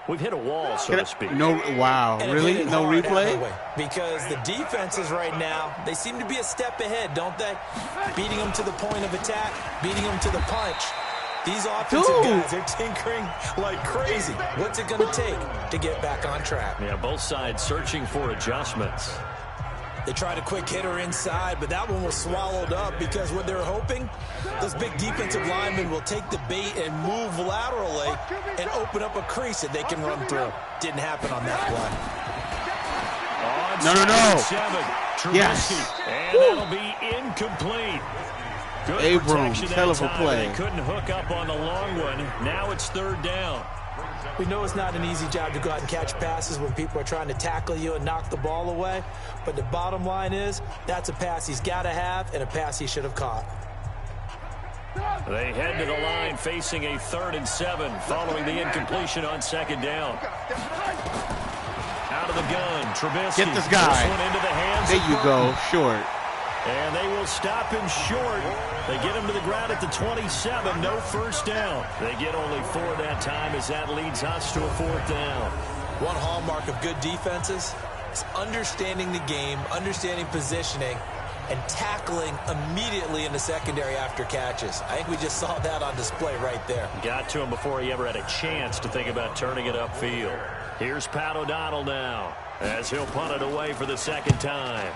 We've hit a wall, so to speak. No, wow, And really? No hard replay? Because the defenses right now, they seem to be a step ahead, don't they? Beating them to the point of attack, beating them to the punch. These offensive guys, they're tinkering like crazy. What's it going to take to get back on track? Yeah, both sides searching for adjustments. They tried a quick hitter inside, but that one was swallowed up because what they're hoping, those big defensive linemen will take the bait and move laterally and open up a crease that they can run through. Didn't happen on that play. No. Yes. And that'll be incomplete. Good Abrams, hell of a play. They couldn't hook up on the long one. Now it's 3rd down. We know it's not an easy job to go out and catch passes when people are trying to tackle you and knock the ball away. But the bottom line is, that's a pass he's got to have and a pass he should have caught. They head to the line facing a 3rd and 7 following the incompletion on 2nd down. Out of the gun, Trubisky. Get this guy. This one into the hands There you go, short. And they will stop him short. They get him to the ground at the 27. No first down. They get only 4 that time as that leads us to a 4th down. One hallmark of good defenses is understanding the game, understanding positioning, and tackling immediately in the secondary after catches. I think we just saw that on display right there. Got to him before he ever had a chance to think about turning it upfield. Here's Pat O'Donnell now as he'll punt it away for the 2nd time.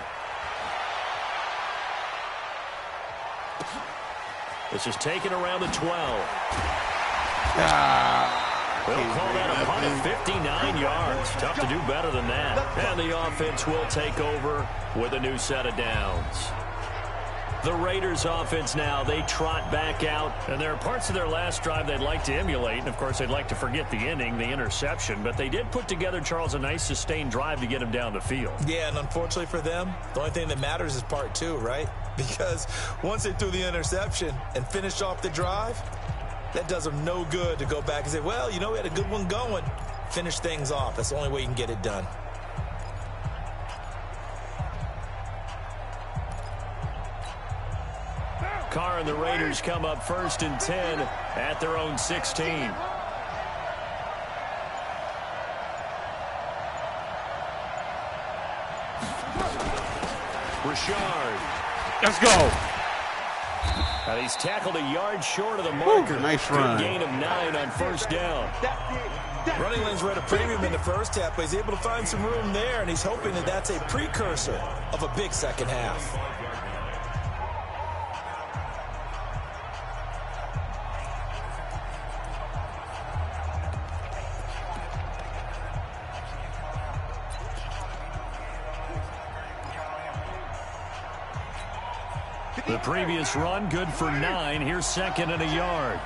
This is taken around the 12. They'll call that a punt at 59 yards. Tough to do better than that. And the offense will take over with a new set of downs. The Raiders offense now, they trot back out. And there are parts of their last drive they'd like to emulate. And, of course, they'd like to forget the inning, the interception. But they did put together, Charles, a nice sustained drive to get him down the field. Yeah, and unfortunately for them, the only thing that matters is part 2, right? Because once they threw the interception and finished off the drive, that does them no good to go back and say, well, you know, we had a good one going. Finish things off. That's the only way you can get it done. Carr and the Raiders come up 1st and 10 at their own 16. Richard. Let's go. And he's tackled a yard short of the marker. Nice Good run. gain of 9 on 1st down. Running lanes were at a premium in the first half, but he's able to find some room there, and he's hoping that that's a precursor of a big second half. The previous run, good for 9. Here's 2nd and a yard.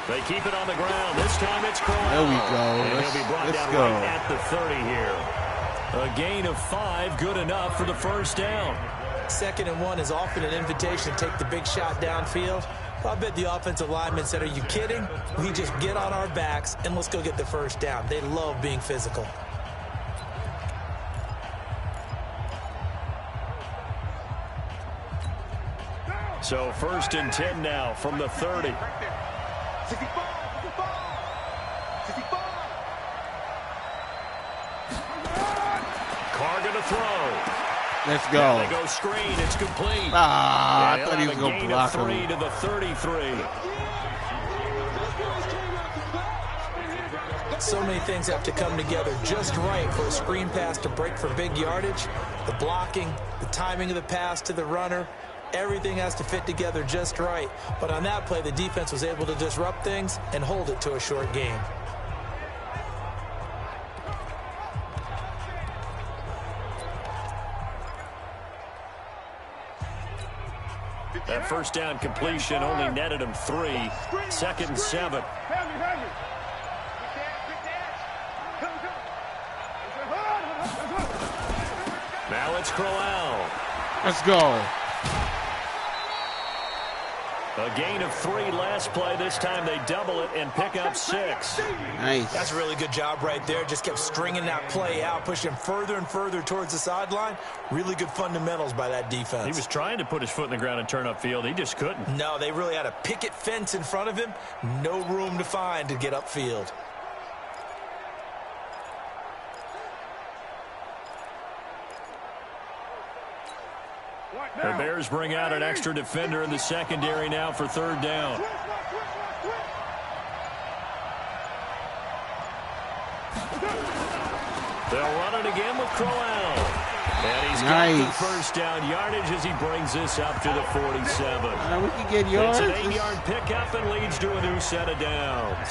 They keep it on the ground. This time it's Corral. There we go. And he'll be brought down go. right at the 30 here. A gain of 5, good enough for the 1st down. 2nd and 1 is often an invitation to take the big shot downfield. I bet the offensive lineman said, are you kidding? We just get on our backs and let's go get the 1st down. They love being physical. So 1st and 10 now from the 30. 65. Carr going to throw. Let's go. And they go screen. It's complete. I And thought he was he'll going to have a block gain of 3 him. to the 33. So many things have to come together just right for a screen pass to break for big yardage. The blocking, the timing of the pass to the runner, everything has to fit together just right. But on that play, the defense was able to disrupt things and hold it to a short game. That 1st down completion only netted him 3. 2nd and 7. Now it's Crowell. Let's go. A gain of 3 last play. This time they double it and pick up 6. Nice. That's a really good job right there. Just kept stringing that play out, pushing him further and further towards the sideline. Really good fundamentals by that defense. He was trying to put his foot in the ground and turn upfield. He just couldn't. No, they really had a picket fence in front of him. No room to find to get upfield. The Bears bring out an extra defender in the secondary now for 3rd down. They'll run it again with Crowell. And he's got the first down yardage as he brings this up to the 47. We can get yards. It's an 8-yard pickup and leads to a new set of downs.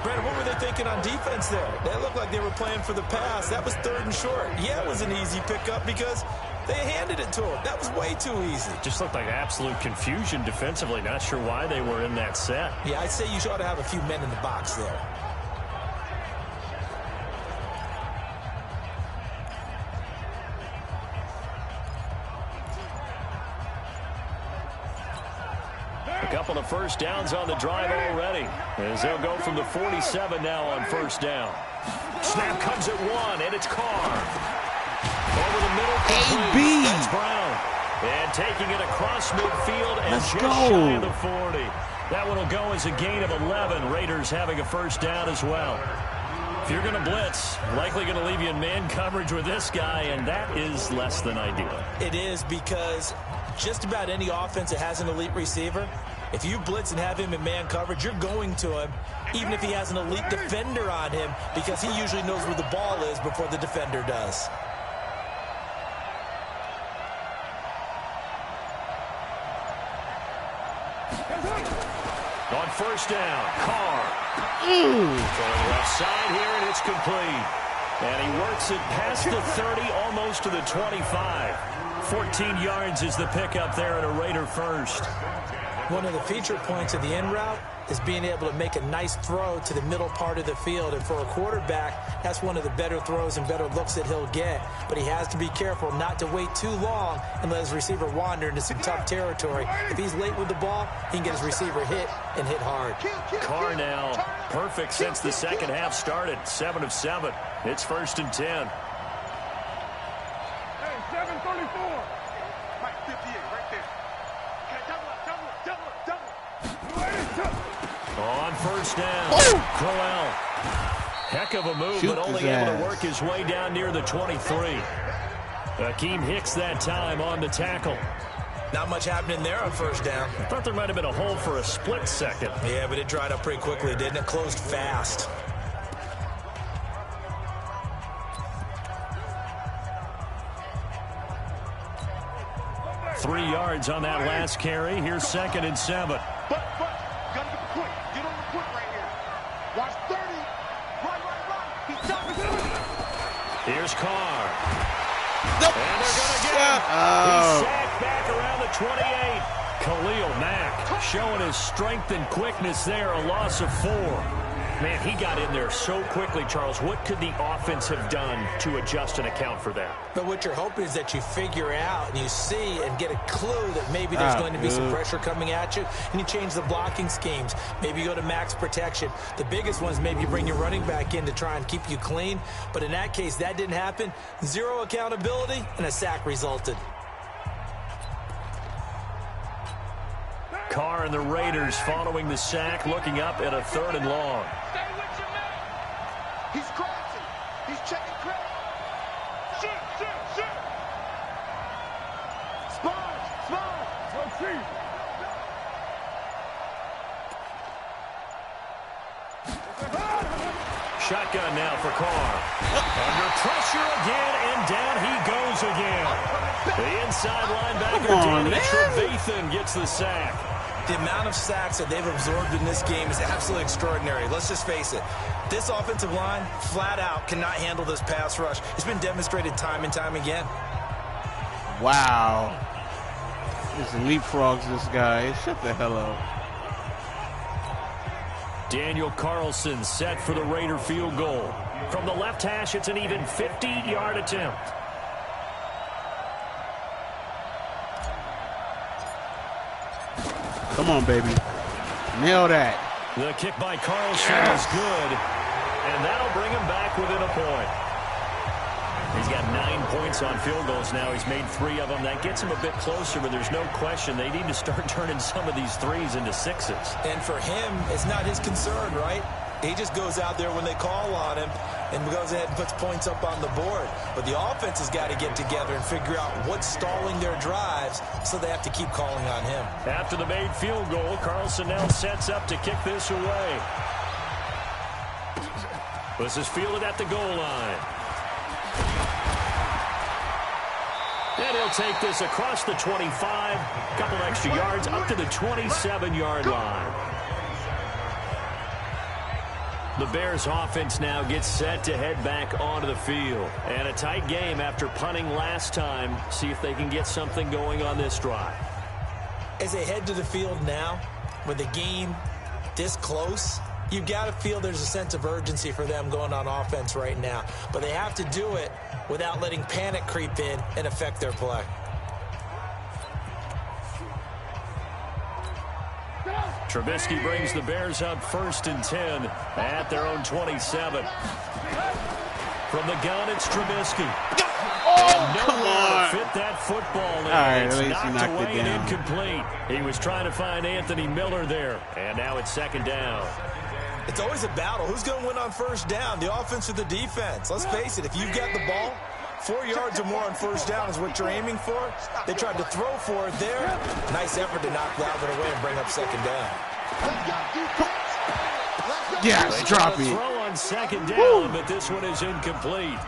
Brandon, what were they thinking on defense there? That looked like they were playing for the pass. That was 3rd and short. Yeah, it was an easy pickup because they handed it to him. That was way too easy. Just looked like absolute confusion defensively. Not sure why they were in that set. Yeah, I'd say you ought to have a few men in the box there. A couple of first downs on the drive already, as they'll go from the 47 now on 1st down. Snap comes at 1, and it's Carr. Over the middle, complete. That's Brown. And taking it across midfield and just shy of the 40. That one will go as a gain of 11. Raiders having a first down as well. If you're going to blitz, likely going to leave you in man coverage with this guy, and that is less than ideal. It is because just about any offense that has an elite receiver, if you blitz and have him in man coverage, you're going to him, even if he has an elite defender on him, because he usually knows where the ball is before the defender does. On 1st down, Carr. Throwing left side here, and it's complete. And he works it past the 30, almost to the 25. 14 yards is the pickup there at a Raider first. One of the feature points of the end route is being able to make a nice throw to the middle part of the field. And for a quarterback, that's one of the better throws and better looks that he'll get. But he has to be careful not to wait too long and let his receiver wander into some tough territory. If he's late with the ball, he can get his receiver hit and hit hard. Carr now perfect since the second half started. 7 of 7. It's 1st and 10. Hey, 734. Mike, 58, right there. Okay, double up. On 1st down, Crowell. Heck of a move, but only able to work his way down near the 23. Akeem Hicks that time on the tackle. Not much happening there on 1st down. I thought there might have been a hole for a split second. Yeah, but it dried up pretty quickly, didn't it? Closed fast. Three yards on that last carry. Here's 2nd and 7. But, you gotta get the quick. Get on the quick right here. Watch 30. Right. He's stopping. Here's Carr. Nope. And they're going to get him. He's sacked back around the 28. Khalil Mack showing his strength and quickness there. A loss of 4. Man, he got in there so quickly, Charles. What could the offense have done to adjust and account for that? But what you're hoping is that you figure out and you see and get a clue that maybe there's going to be some pressure coming at you, and you change the blocking schemes. Maybe you go to max protection. The biggest one is maybe you bring your running back in to try and keep you clean. But in that case, that didn't happen. 0 accountability, and a sack resulted. Carr and the Raiders following the sack, looking up at a 3rd and long. Stay with your man. He's crossing. He's checking credit. Shoot. Sponge. Let's see. Shotgun now for Carr. Under pressure again, and down he goes again. The inside linebacker, Danny Trevathan, gets the sack. The amount of sacks that they've absorbed in this game is absolutely extraordinary. Let's just face it. This offensive line, flat out, cannot handle this pass rush. It's been demonstrated time and time again. Wow. Just leapfrogs this guy. Shut the hell up. Daniel Carlson set for the Raider field goal. From the left hash, it's an even 50-yard attempt. Come on, baby. Nail that. The kick by Carlson is good, and that'll bring him back within a point. He's got 9 points on field goals now. He's made 3 of them. That gets him a bit closer, but there's no question they need to start turning some of these threes into sixes. And for him, it's not his concern, right? He just goes out there when they call on him and goes ahead and puts points up on the board. But the offense has got to get together and figure out what's stalling their drives, so they have to keep calling on him. After the made field goal, Carlson now sets up to kick this away. This is fielded at the goal line. And he'll take this across the 25, couple extra yards up to the 27-yard line. The Bears offense now gets set to head back onto the field. And a tight game after punting last time. See if they can get something going on this drive. As they head to the field now, with the game this close, you've got to feel there's a sense of urgency for them going on offense right now. But they have to do it without letting panic creep in and affect their play. Trubisky brings the Bears up 1st and 10 at their own 27. From the gun, it's Trubisky. Oh, come on. Fit that football in. All right, it's at least he knocked knocked away it and down. incomplete. He was trying to find Anthony Miller there. And now it's 2nd down. It's always a battle. Who's going to win on 1st down, the offense or the defense? Let's face it, if you've got the ball, 4 yards or more on 1st down is what you're aiming for. They tried to throw for it there. Nice effort to knock that one away and bring up 2nd down. Yes, drop They it. throw on 2nd down, but this one is incomplete.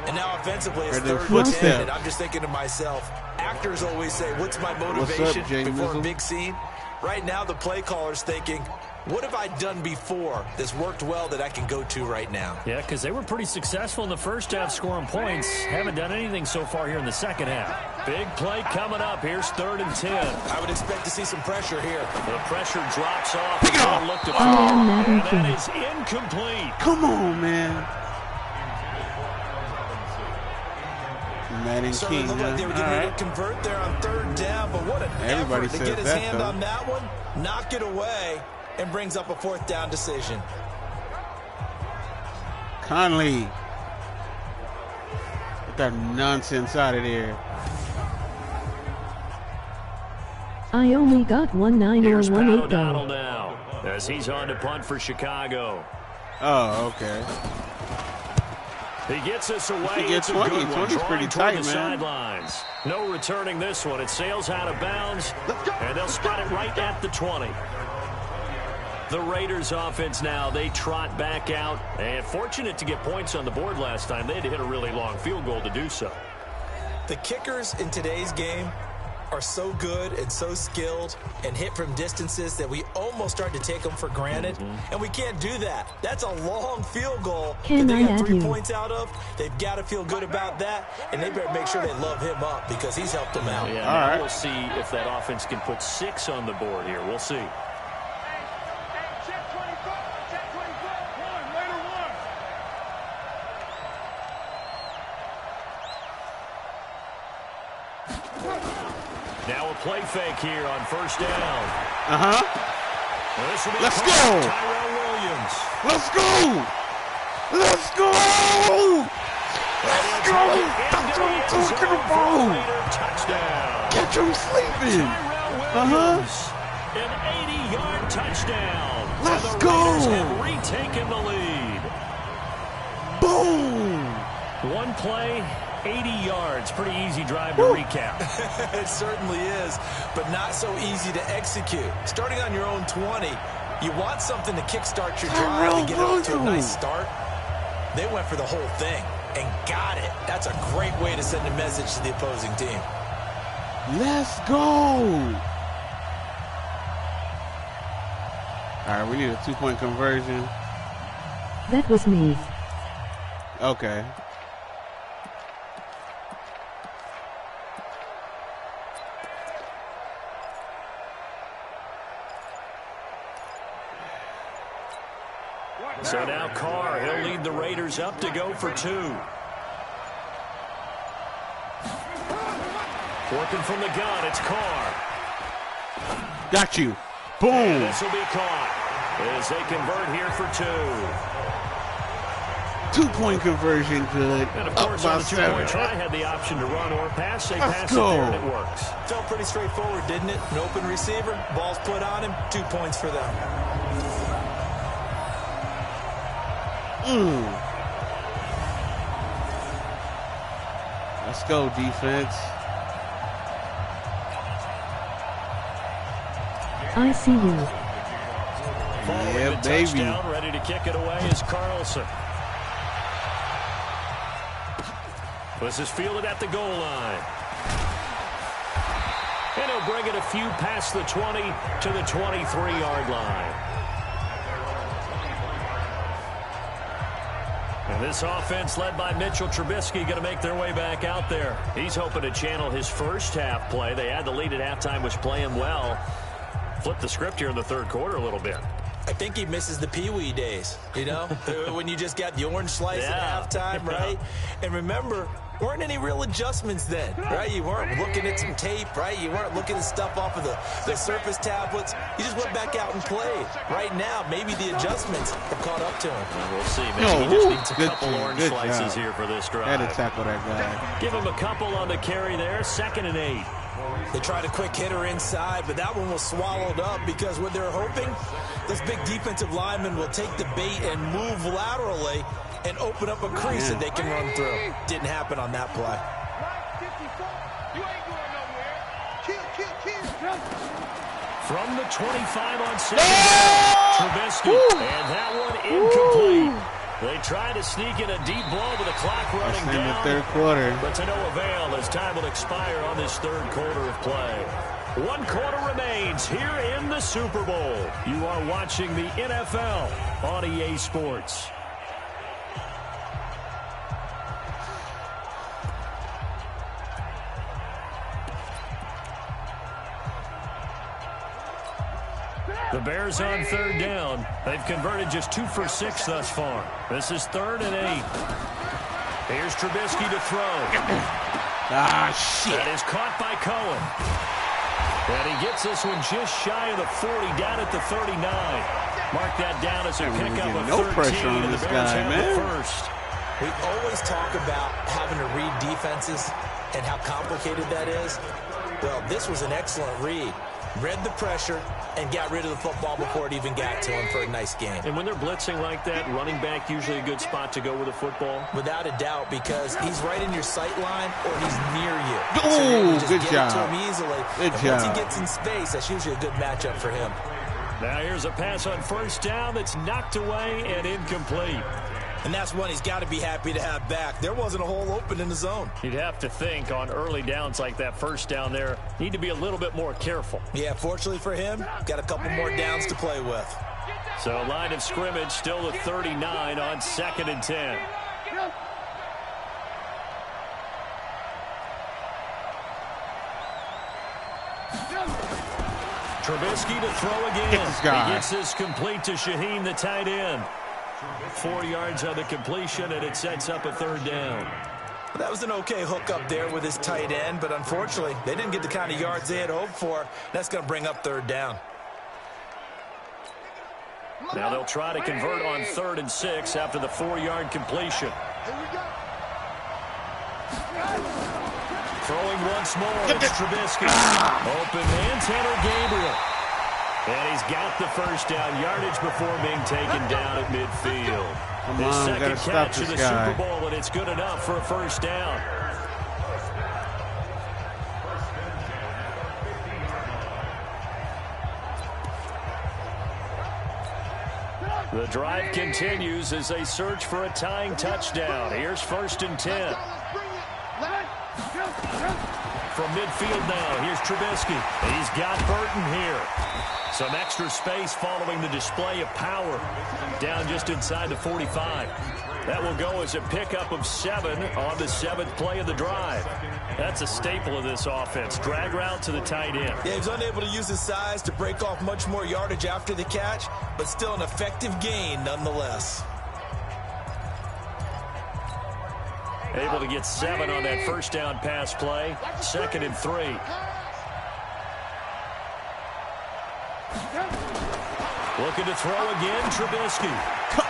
And now offensively, it's Or the 3rd and 10, footstep. and I'm just thinking to myself, actors always say, what's my What's up, motivation Jay before a Mizzle? big scene? Right now, the play caller's thinking, what have I done before that's worked well that I can go to right now? Yeah, because they were pretty successful in the first half scoring points. Haven't done anything so far here in the second half. Big play coming up. Here's 3rd and 10. I would expect to see some pressure here. The pressure drops off. Pick it They'll up. look to I am Madden and that King. is incomplete. Come on, man. Madden Certainly King, looked like they were huh? getting All ready right. to convert there on 3rd down, but what an Everybody effort to says get his that, hand though. on that one, knock it away, and brings up a 4th down decision. Conley. Get that nonsense out of there. I only got 19 or Here's Pat 18 O'Donnell though. now as he's on to punt for Chicago. Oh, okay. He gets us away. He gets It's a 20. good one. 20's pretty Drawing toward tight, the man. sidelines. No returning this one. It sails out of bounds, and they'll spread it right at the 20. The Raiders offense now, they trot back out, and fortunate to get points on the board last time. They had to hit a really long field goal to do so. The kickers in today's game are so good and so skilled and hit from distances that we almost start to take them for granted, and we can't do that. That's a long field goal Can that they I got add 3 you? points out of. They've got to feel good about that, and they better make sure they love him up because he's helped them out. Yeah, All now right. we'll see if that offense can put 6 on the board here. We'll see. Check 24. Check 24. One. Later one. Now a play fake here on 1st down. Uh-huh. This will be Let's caught. go. Tyrell Williams. Let's go! Let's go! Let's go! That's what I'm talking about! Touchdown. Catch him sleeping! Tyrell Williams. An 80-yard touchdown. Let's and the go. Raiders have retaken the lead. Boom! One play, 80 yards. Pretty easy drive to recap. It certainly is, but not so easy to execute. Starting on your own 20, you want something to kickstart your drive and get it off to a nice start. They went for the whole thing and got it. That's a great way to send a message to the opposing team. Let's go! All right, we need a 2-point conversion. That was me. Okay. So now Carr, he'll lead the Raiders up to go for 2. Working from the gun, it's Carr. Got you. Boom. And this will be caught as they convert here for 2. 2-point conversion, good. And of Up course, by on the 2-point 7. try, had the option to run or pass. They Let's pass go. it there, and it works. Felt pretty straightforward, didn't it? An open receiver, ball's put on him, 2 points for them. Let's go, defense. I see you. Following Yeah, the baby. touchdown, ready to kick it away is Carlson. This is fielded at the goal line. And he'll bring it a few past the 20 to the 23-yard line. And this offense led by Mitchell Trubisky going to make their way back out there. He's hoping to channel his first half play. They had the lead at halftime, was playing well. Flip the script here in the third quarter a little bit. I think he misses the Pee-wee days, you know, when you just got the orange slice at halftime, right? And remember, weren't any real adjustments then, right? You weren't looking at some tape, right? You weren't looking at stuff off of the surface tablets. You just went back out and played. Right now, maybe the adjustments have caught up to him. And we'll see. Maybe No, he just woo. needs a Good couple team. orange Good slices job. here for this drive. Had to tackle that guy. Give him a couple on the carry there. 2nd and 8. They tried a quick hitter inside, but that one was swallowed up because what they're hoping, this big defensive lineman will take the bait and move laterally and open up a crease that they can run through. Didn't happen on that play. You ain't going nowhere. Kill. From the 25 on 2nd down, Trubisky. And that one incomplete. They tried to sneak in a deep blow, but the clock running That's in the down. third quarter. But to no avail as time will expire on this third quarter of play. 1 quarter remains here in the Super Bowl. You are watching the NFL on EA Sports. The Bears on 3rd down. They've converted just 2 for 6 thus far. This is 3rd and 8. Here's Trubisky to throw. Shit. That is caught by Cohen. And he gets this one just shy of the 40, down at the 39. Mark that down as a Man, we're pickup getting of no 13, pressure on and the this Bears guy, have man. the first. We always talk about having to read defenses and how complicated that is. Well, this was an excellent read. Read the pressure and got rid of the football before it even got to him for a nice game. And when they're blitzing like that, running back usually a good spot to go with the football. Without a doubt, because he's right in your sight line or he's near you. Ooh, So you just good get job. it to him easily. Good and once job. he gets in space, that's usually a good matchup for him. Now here's a pass on 1st down that's knocked away and incomplete. And that's one he's got to be happy to have back. There wasn't a hole open in the zone. You'd have to think on early downs like that 1st down there, need to be a little bit more careful. Yeah, fortunately for him, got a couple more downs to play with. So line of scrimmage still at 39 on 2nd and 10. Trubisky to throw again. Get this guy. He gets this complete to Shaheen, the tight end. 4 yards on the completion, and it sets up a 3rd down. That was an okay hook up there with his tight end, but unfortunately, they didn't get the kind of yards they had hoped for. That's going to bring up 3rd down. Now they'll try to convert on 3rd and 6 after the 4-yard completion. Throwing once more, it's Trubisky. Open man, Tanner Gabriel. And he's got the 1st down, yardage before being taken down at midfield. Come His on, second gotta stop catch this of the guy. Super Bowl, and it's good enough for a 1st down. The drive continues as they search for a tying touchdown. Here's 1st and 10. From midfield now, here's Trubisky. He's got Burton here. Some extra space following the display of power. Down just inside the 45. That will go as a pickup of 7 on the 7th play of the drive. That's a staple of this offense. Drag route to the tight end. Yeah, he's unable to use his size to break off much more yardage after the catch, but still an effective gain nonetheless. Able to get 7 on that first down pass play. 2nd and 3. Looking to throw again, Trubisky.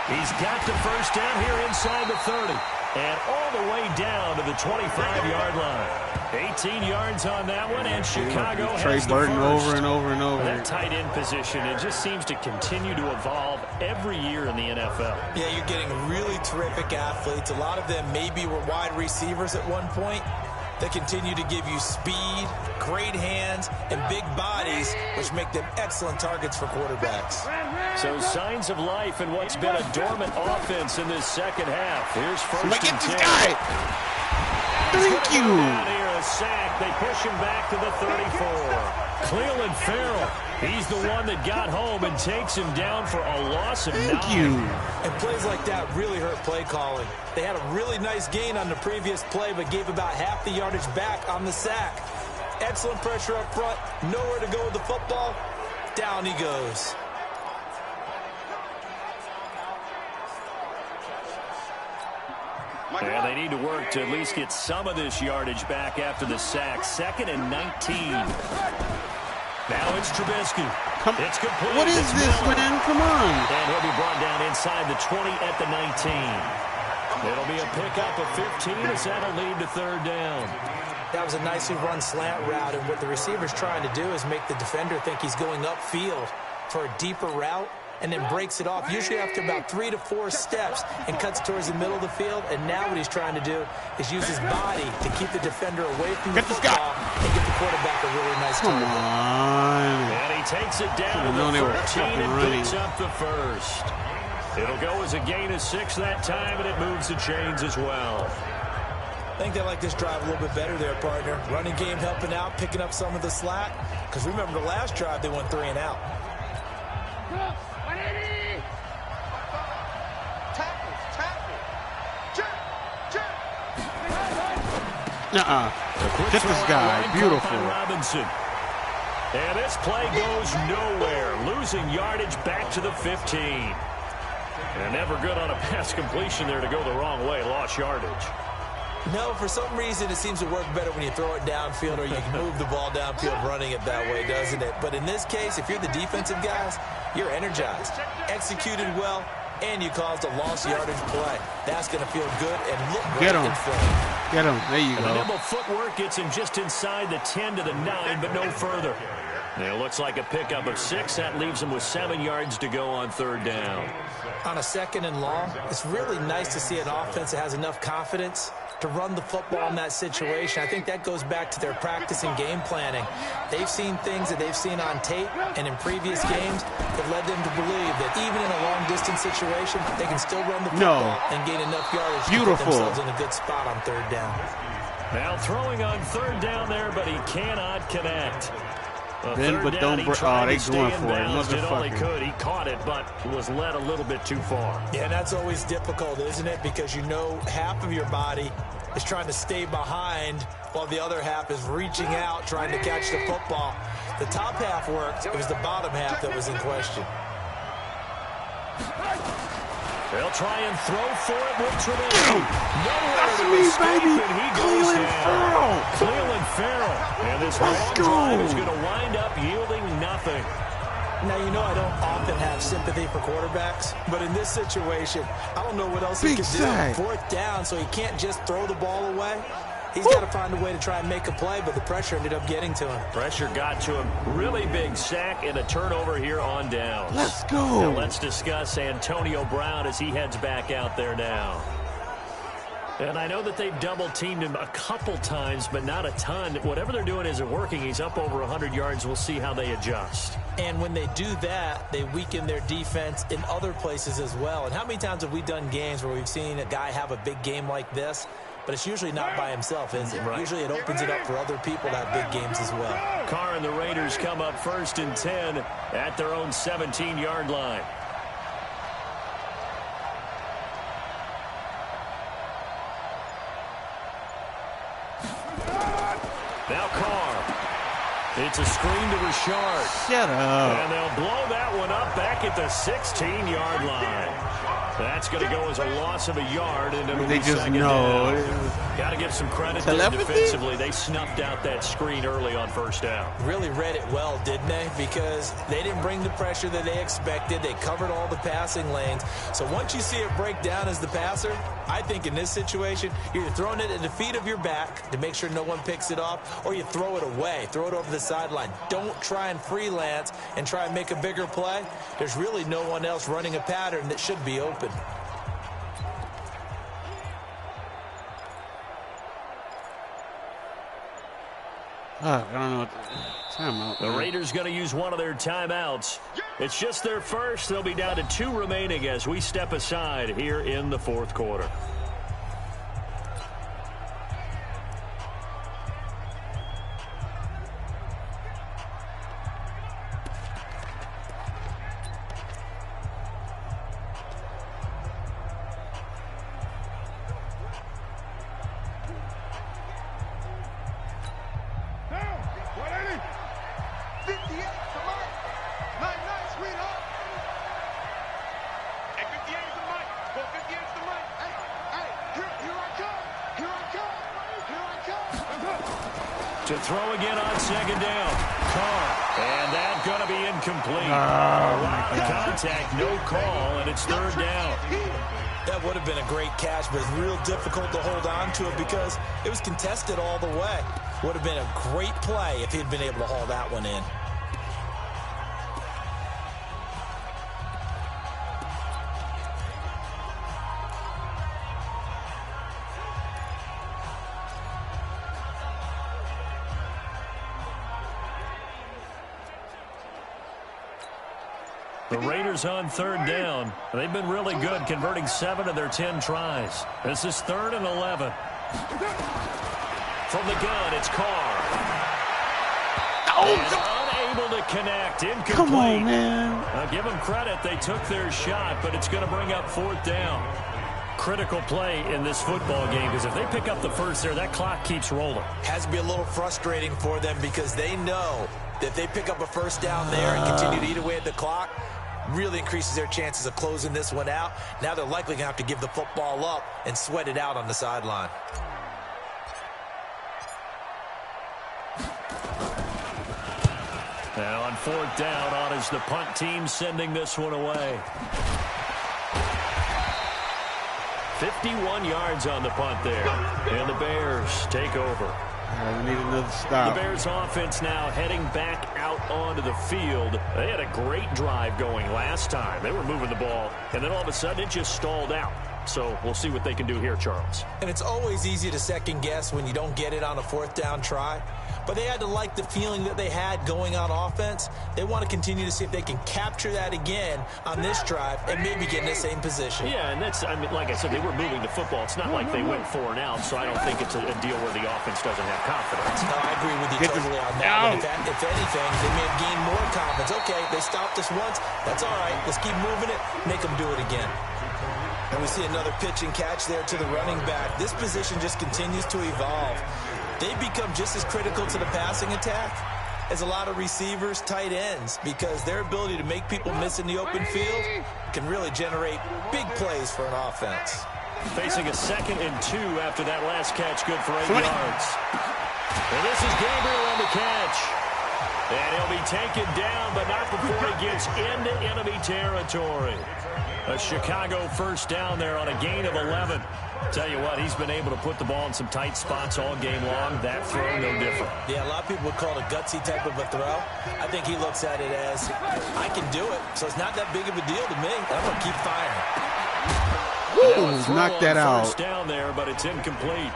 He's got the first down here inside the 30. And all the way down to the 25-yard line. 18 yards on that one, and Chicago has the Burton first. over and over and over. That tight end position, it just seems to continue to evolve every year in the NFL. Yeah, you're getting really terrific athletes. A lot of them maybe were wide receivers at one point. They continue to give you speed, great hands, and big bodies, which make them excellent targets for quarterbacks. So signs of life in what's been a dormant offense in this second half. Here's first Somebody and get this 10. guy. Thank you. Out here, a sack. They push him back to the 34. Cleveland Farrell, he's the one that got home and takes him down for a loss of 9. Thank you. And plays like that really hurt play calling. They had a really nice gain on the previous play, but gave about half the yardage back on the sack. Excellent pressure up front. Nowhere to go with the football. Down he goes. And they need to work to at least get some of this yardage back after the sack. 2nd and 19. Now it's Trubisky. It's complete. What is It's this, Miller. man? Come on. And he'll be brought down inside the 20 at the 19. It'll be a pickup of 15 as that'll lead to 3rd down. That was a nicely run slant route, and what the receiver's trying to do is make the defender think he's going upfield for a deeper route, and then breaks it off, usually after about 3 to 4 steps, and cuts towards the middle of the field. And now what he's trying to do is use his body to keep the defender away from the football and give the quarterback a really nice Come target. on. And he takes it down to known they the were 13 fucking and running. picks up the first. It'll go as a gain of 6 that time, and it moves the chains as well. I think they like this drive a little bit better there, partner. Running game helping out, picking up some of the slack. Because remember the last drive, they went 3 and out. Get this guy. Beautiful. Robinson. And this play goes nowhere. Losing yardage back to the 15. And never good on a pass completion there to go the wrong way. Lost yardage. No, for some reason it seems to work better when you throw it downfield or you can move the ball downfield running it that way, doesn't it? But in this case, if you're the defensive guys, you're energized, executed well, and you caused a lost yardage play. That's going to feel good and look great in film. Get him. There you And the go. nimble footwork gets him just inside the 10 to the 9, but no further. And it looks like a pickup of 6. That leaves him with 7 yards to go on 3rd down. On a 2nd and long, it's really nice to see an offense that has enough confidence to run the football in that situation. I think that goes back to their practice and game planning. They've seen things that they've seen on tape and in previous games that led them to believe that even in a long-distance situation, they can still run the football and gain enough yardage to put themselves in a good spot on 3rd down. Now throwing on 3rd down there, but he cannot connect. Then, but don't they going for it. Did all he Motherfucker. could. He caught it, but was led a little bit too far. Yeah, and that's always difficult, isn't it? Because you know half of your body is trying to stay behind while the other half is reaching out, trying to catch the football. The top half worked. It was the bottom half that was in question. They'll try and throw for it with Trubisky. Nowhere That's to me, escape, baby. and he goes Cleveland down. Farrell. Cleveland Farrell. And this Let's long go. drive is going to wind up yielding nothing. Now, you know I don't often have sympathy for quarterbacks, but in this situation, I don't know what else he Big could sack. do. 4th down, so he can't just throw the ball away. He's got to find a way to try and make a play, but the pressure ended up getting to him. Pressure got to him. Really big sack and a turnover here on downs. Let's go. Now let's discuss Antonio Brown as he heads back out there now. And I know that they've double-teamed him a couple times, but not a ton. Whatever they're doing isn't working. He's up over 100 yards. We'll see how they adjust. And when they do that, they weaken their defense in other places as well. And how many times have we done games where we've seen a guy have a big game like this, but it's usually not by himself, is it? Right. Usually it opens it up for other people to have big games as well. Carr and the Raiders come up 1st and 10 at their own 17-yard line. Now Carr. It's a screen to Richard. Shut up. And they'll blow that one up back at the 16-yard line. That's going to go as a loss of a yard. And it'll They be just second know. down. Got to give some credit to them Telepathy? defensively. They snuffed out that screen early on first down. Really read it well, didn't they? Because they didn't bring the pressure that they expected. They covered all the passing lanes. So once you see it break down as the passer, I think in this situation, you're throwing it at the feet of your back to make sure no one picks it off, or you throw it away, throw it over the sideline. Don't try and freelance and try and make a bigger play. There's really no one else running a pattern that should be open. I don't know. Timeout. The Raiders going to use one of their timeouts. It's just their first. They'll be down to 2 remaining as we step aside here in the fourth quarter. To throw again on second down. Carr. And that's going to be incomplete. A lot of contact, no call, and it's third down. That would have been a great catch, but it's real difficult to hold on to it because it was contested all the way. Would have been a great play if he'd been able to haul that one in. The Raiders on third down. They've been really good, converting 7 of their 10 tries. This is 3rd and 11. From the gun, it's Carr. And unable to connect. Incomplete. Come on, man. Now, give them credit. They took their shot, but it's going to bring up 4th down. Critical play in this football game because if they pick up the first there, that clock keeps rolling. Has to be a little frustrating for them because they know that if they pick up a first down there and continue to eat away at the clock, really increases their chances of closing this one out. Now they're likely going to have to give the football up and sweat it out on the sideline. Now on 4th down, on is the punt team sending this one away. 51 yards on the punt there. And the Bears take over. We need another stop. The Bears offense now heading back out onto the field. They had a great drive going last time. They were moving the ball, and then all of a sudden it just stalled out. So we'll see what they can do here, Charles. And it's always easy to second guess when you don't get it on a 4th down try. But they had to like the feeling that they had going on offense. They want to continue to see if they can capture that again on this drive and maybe get in the same position. Yeah, and that's, I mean, like I said, they were moving the football. It's not like they went 4 and out, so I don't think it's a deal where the offense doesn't have confidence. No, I agree with you totally on that. If anything, they may have gained more confidence. Okay, they stopped us once. That's all right. Let's keep moving it. Make them do it again. And we see another pitch and catch there to the running back. This position just continues to evolve. They become just as critical to the passing attack as a lot of receivers, tight ends, because their ability to make people miss in the open field can really generate big plays for an offense. Facing a 2nd and 2 after that last catch, good for 8 yards. And this is Gabriel on the catch. And he'll be taken down, but not before he gets into enemy territory. A Chicago first down there on a gain of 11. Tell you what, he's been able to put the ball in some tight spots all game long. That throw, no different. Yeah, a lot of people would call it a gutsy type of a throw. I think he looks at it as, I can do it, so it's not that big of a deal to me. I'm going to keep firing. Woo, knocked that out. First down there, but it's incomplete.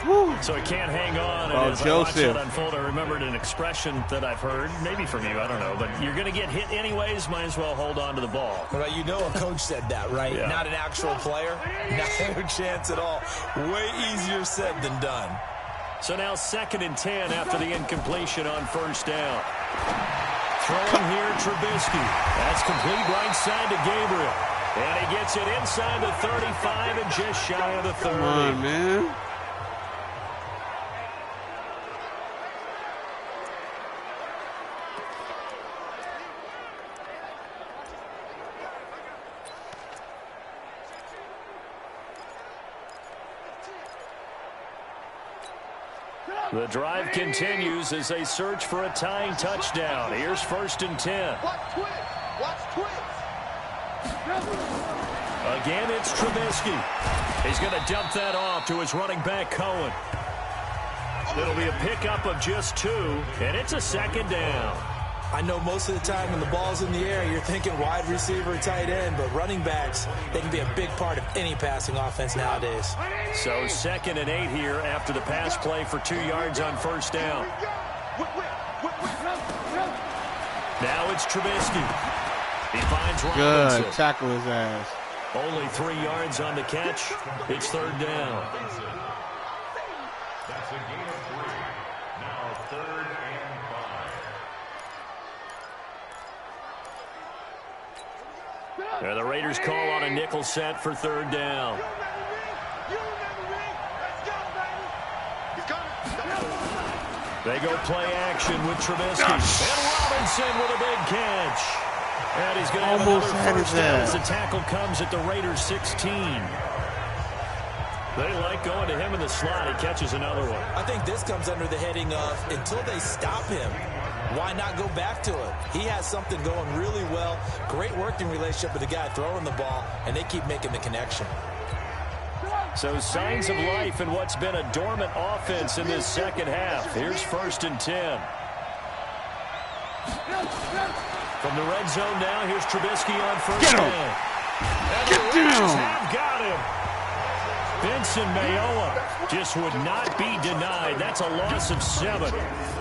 Woo. So he can't hang on. And as I watch that unfold, I remembered an expression that I've heard, maybe from you, I don't know, but you're going to get hit anyways, might as well hold on to the ball. Well, you know a coach said that, right? Yeah. Not an actual player. No chance at all. Way easier said than done. So now 2nd and 10 after the incompletion on first down. Throwing here, Trubisky. That's complete right side to Gabriel. And he gets it inside the 35 and just shy of the 30. Come on, man. The drive continues as they search for a tying touchdown. Here's 1st and 10. Watch twist. Watch twist. Again, it's Trubisky. He's going to dump that off to his running back, Cohen. It'll be a pickup of just 2, and it's a 2nd down. I know most of the time when the ball's in the air, you're thinking wide receiver, tight end, but running backs, they can be a big part of any passing offense nowadays. So 2nd and 8 here after the pass play for 2 yards on 1st down. Now it's Trubisky. He finds Robinson. Good. Tackle his ass. Only 3 yards on the catch. It's 3rd down. That's a gain of 3. Now 3rd and 5. And the Raiders call on a nickel set for 3rd down. They go play action with Trubisky. And Robinson with a big catch. And he's going to have Almost another had his first down as ass. the tackle comes at the Raiders' 16. They like going to him in the slot. He catches another one. I think this comes under the heading of until they stop him, why not go back to it? He has something going really well. Great working relationship with the guy throwing the ball, and they keep making the connection. So signs of life in what's been a dormant offense in this second half. Here's 1st and 10. From the red zone now, here's Trubisky on 1st Get him. down. And Get the Raiders down. have got him. Vincent Mayowa just would not be denied. That's a loss of 7.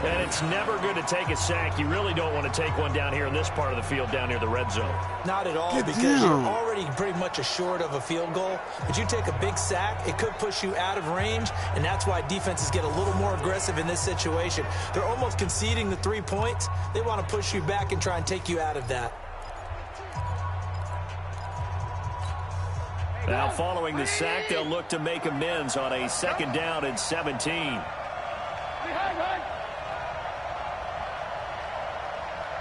And it's never good to take a sack. You really don't want to take one down here in this part of the field down near the red zone. Not at all, Get because down. you're already pretty much assured of a field goal. But you take a big sack, it could push you out of range, and that's why defenses get a little more aggressive in this situation. They're almost conceding the 3 points. They want to push you back and try and take you out of that. Now following the sack, they'll look to make amends on a 2nd down and 17.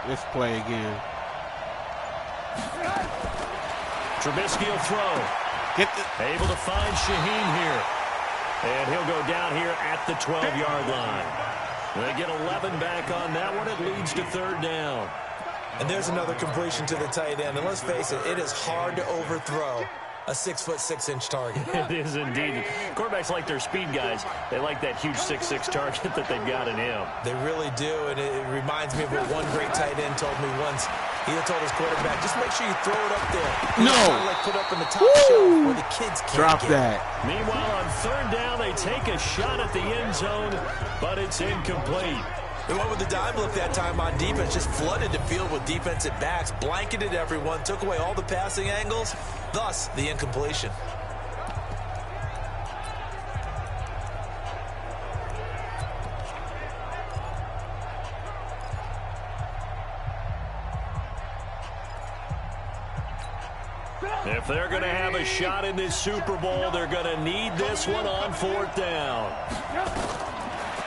Let's play again. Trubisky will throw. Get the... Able to find Shaheen here. And he'll go down here at the 12-yard line. They get 11 back on that one. It leads to 3rd down. And there's another completion to the tight end. And let's face it, it is hard to overthrow a 6'6" target. It is indeed. Quarterbacks like their speed guys. They like that huge 6'6" target that they've got in him. They really do, and it reminds me of what one great tight end told me once. He had told his quarterback, just make sure you throw it up there. No. Kind of like put up in the top shelf where the kids can't Drop get it. that. Meanwhile, on 3rd down, they take a shot at the end zone, but it's incomplete. They went with the dime look that time on defense, just flooded the field with defensive backs, blanketed everyone, took away all the passing angles, thus the incompletion. If they're going to have a shot in this Super Bowl, they're going to need this one on 4th down.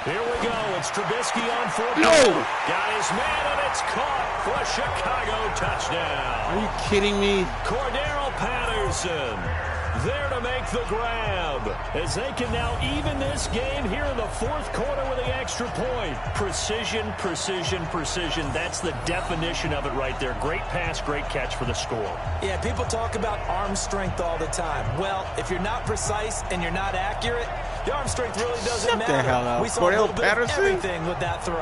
Here we go. It's Trubisky on 4th down. Got his man, and it's caught for a Chicago touchdown. Are you kidding me? Cordero Patterson there to make the grab as they can now even this game here in the 4th quarter with the extra point. Precision, precision, precision. That's the definition of it right there. Great pass, great catch for the score. Yeah, people talk about arm strength all the time. Well, if you're not precise and you're not accurate, your arm strength really doesn't Shut the matter. hell up. We saw a Cordell little bit Patterson? of everything with that throw.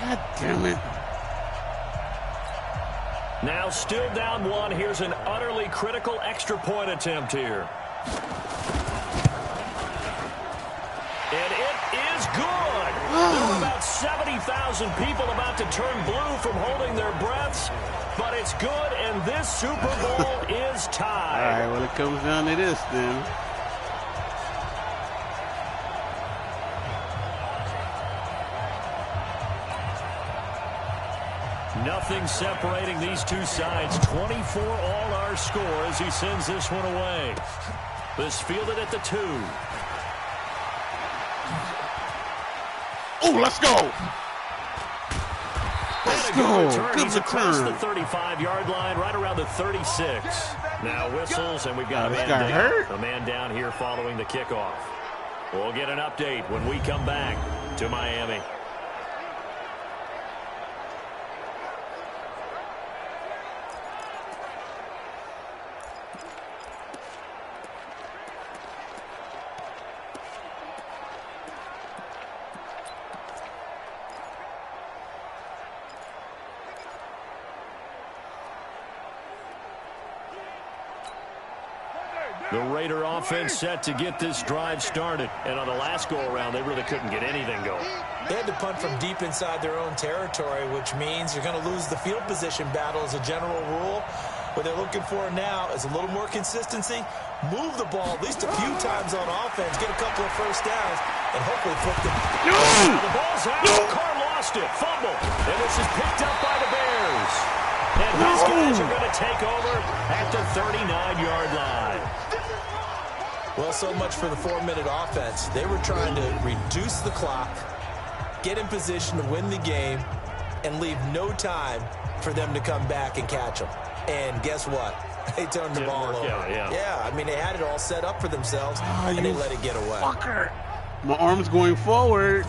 God damn it. Now still down 1. Here's an utterly critical extra point attempt here. And it is good. There were about 70,000 people about to turn blue from holding their breaths. But it's good, and this Super Bowl is All tied. right, well, it comes down to this then. Nothing separating these two sides. 24 all our score as he sends this one away. This fielded at the 2. Oh, let's go. Let's go. Good He's across return. the 35-yard line, right around the 36. Now whistles, and we've got a man down here following the kickoff. We'll get an update when we come back to Miami. The Raider offense set to get this drive started. And on the last go-around, they really couldn't get anything going. They had to punt from deep inside their own territory, which means you're going to lose the field position battle as a general rule. What they're looking for now is a little more consistency, move the ball at least a few times on offense, get a couple of first downs, and hopefully put the... The ball's out. Carr lost it. Fumble. And this is picked up by the Bears. And these guys are going to take over at the 39-yard line. Well, so much for the 4-minute offense. They were trying to reduce the clock, get in position to win the game, and leave no time for them to come back and catch them. And guess what? They turned the ball over. Yeah, I mean, they had it all set up for themselves, and they let it get away. Fucker. My arm's going forward.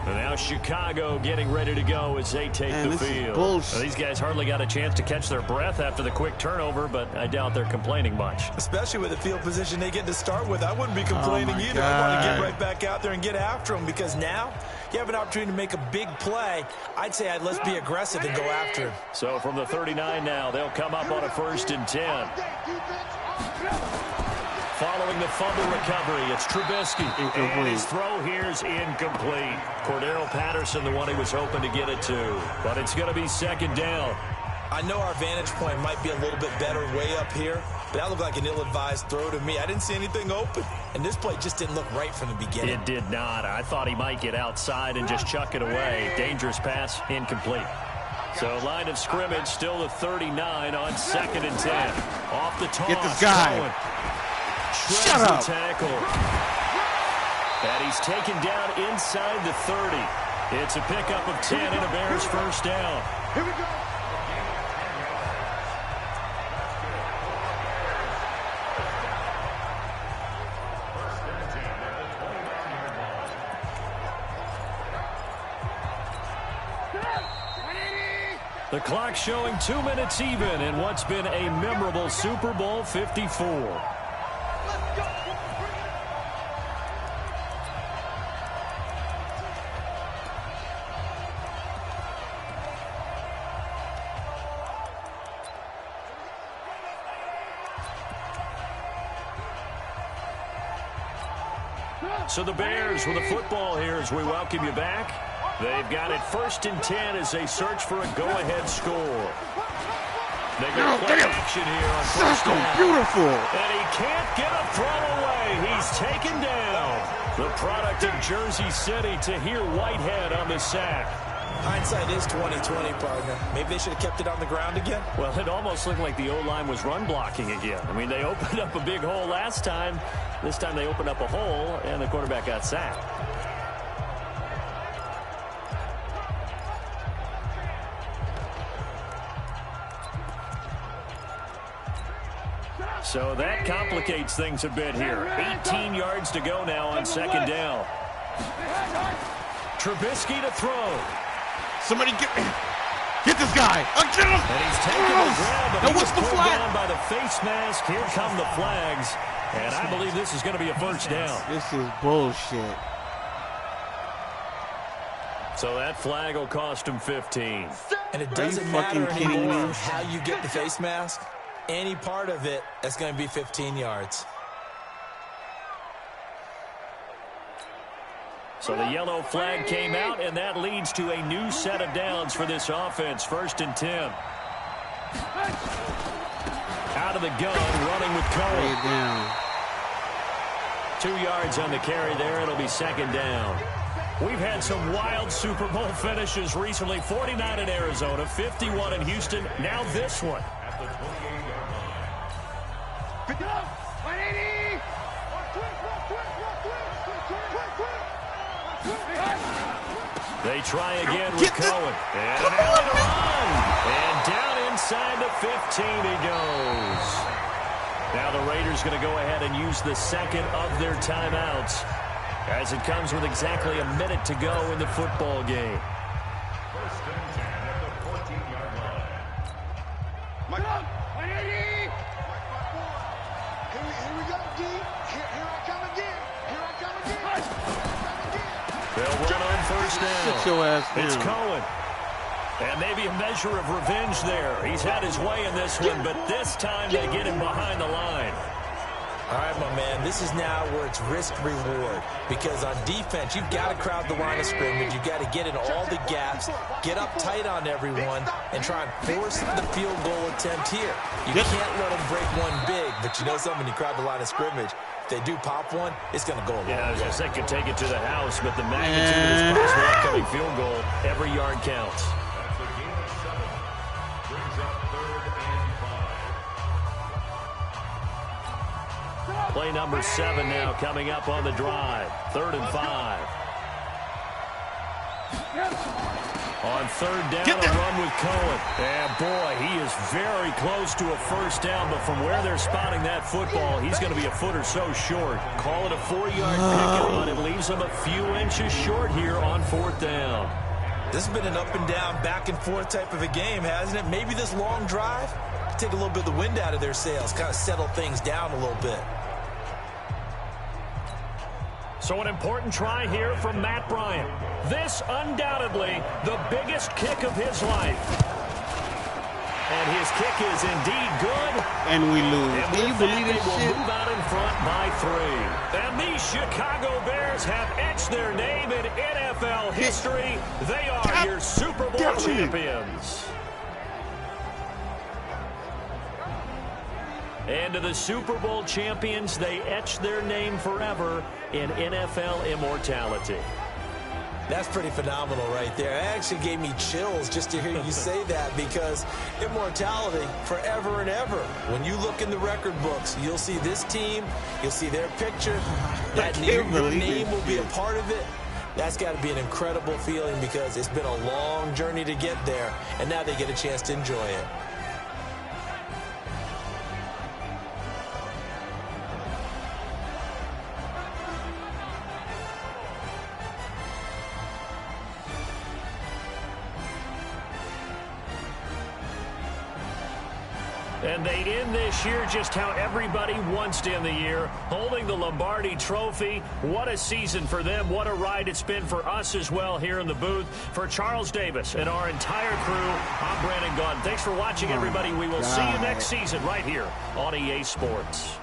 And now Chicago getting ready to go as they take the field. Well, these guys hardly got a chance to catch their breath after the quick turnover, but I doubt they're complaining much. Especially with the field position they get to start with. I wouldn't be complaining either. I want to get right back out there and get after them because now you have an opportunity to make a big play. I'd say let's be aggressive and go after him. So from the 39 now, they'll come up on a 1st and 10. Following the fumble recovery, it's Trubisky. And his throw here's incomplete. Cordero Patterson, the one he was hoping to get it to. But it's going to be 2nd down. I know our vantage point might be a little bit better way up here, but that looked like an ill-advised throw to me. I didn't see anything open, and this play just didn't look right from the beginning. It did not. I thought he might get outside and just chuck it away. Dangerous pass, incomplete. So line of scrimmage still the 39 on 2nd and 10. Off the toss. Get this guy. Shut up. Tackle. And he's taken down inside the 30. It's a pickup of 10 and a Bears 1st down. Here we go. The clock showing 2 minutes even in what's been a memorable Super Bowl 54. So the Bears with the football here as we welcome you back. They've got it 1st and 10 as they search for a go-ahead score. They go play action here on 1st down. Beautiful. And he can't get a throw away. He's taken down. The product of Jersey City, Tahir Whitehead on the sack. Hindsight is 20/20, partner. Maybe they should have kept it on the ground again. Well, it almost looked like the O-line was run blocking again. I mean, they opened up a big hole last time. This time they opened up a hole, and the quarterback got sacked. So that complicates things a bit here. 18 yards to go now on 2nd down. Trubisky to throw. Somebody get this guy. Get him. And he's taken the grab, but now he what's was the pulled flag? down by the face mask. Here come the flags. And I believe this is going to be a 1st down. This is bullshit. So that flag will cost him 15. And it doesn't matter anymore how you get the face mask. Any part of it, that's going to be 15 yards. So the yellow flag came out, and that leads to a new set of downs for this offense. 1st and 10. Out of the gun, running with Cohen. 2 yards on the carry there. It'll be 2nd down. We've had some wild Super Bowl finishes recently. 49 in Arizona, 51 in Houston. Now this one. Pick it up. 180. They try again with Cohen. And an alley to run. And down inside the 15 he goes. Now the Raiders going to go ahead and use the second of their timeouts as it comes with exactly a minute to go in the football game. First and 10 at the 14-yard line. Mike up! 180! Here we go, D. Here I come again. Here I come again. They'll run on first down. Sit your ass down. It's Cohen. And maybe a measure of revenge there. He's had his way in this one, but this time they get him behind the line. All right, my man, this is now where it's risk-reward. Because on defense, you've got to crowd the line of scrimmage. You've got to get in all the gaps, get up tight on everyone, and try and force the field goal attempt here. You can't let them break one big, but you know something, when you crowd the line of scrimmage, if they do pop one, it's going to go a long way. Yeah, I was going to say, could take it to the house, but the magnitude of this possible upcoming field goal, every yard counts. That's a gain of 7. Brings up 3rd and 5. Play number 7 now coming up on the drive. 3rd and 5. On 3rd down, a run with Cohen. And boy, he is very close to a first down, but from where they're spotting that football, he's going to be a foot or so short. Call it a 4-yard pickup, but it leaves him a few inches short here on 4th down. This has been an up and down, back and forth type of a game, hasn't it? Maybe this long drive could take a little bit of the wind out of their sails, kind of settle things down a little bit. So an important try here from Matt Bryant. This undoubtedly the biggest kick of his life. And his kick is indeed good. And we lose. And Can you with believe that, this they will shit? move out in front by 3. And these Chicago Bears have etched their name in NFL history. They are your Super Bowl champions. And to the Super Bowl champions, they etch their name forever in NFL immortality. That's pretty phenomenal right there. It actually gave me chills just to hear you say that, because immortality forever and ever. When you look in the record books, you'll see this team, you'll see their picture, that your name will be a part of it. That's got to be an incredible feeling, because it's been a long journey to get there, and now they get a chance to enjoy it. And they end this year just how everybody wants to end the year, holding the Lombardi Trophy. What a season for them. What a ride it's been for us as well here in the booth. For Charles Davis and our entire crew, I'm Brandon Gaudin. Thanks for watching, everybody. We will see you next season right here on EA Sports.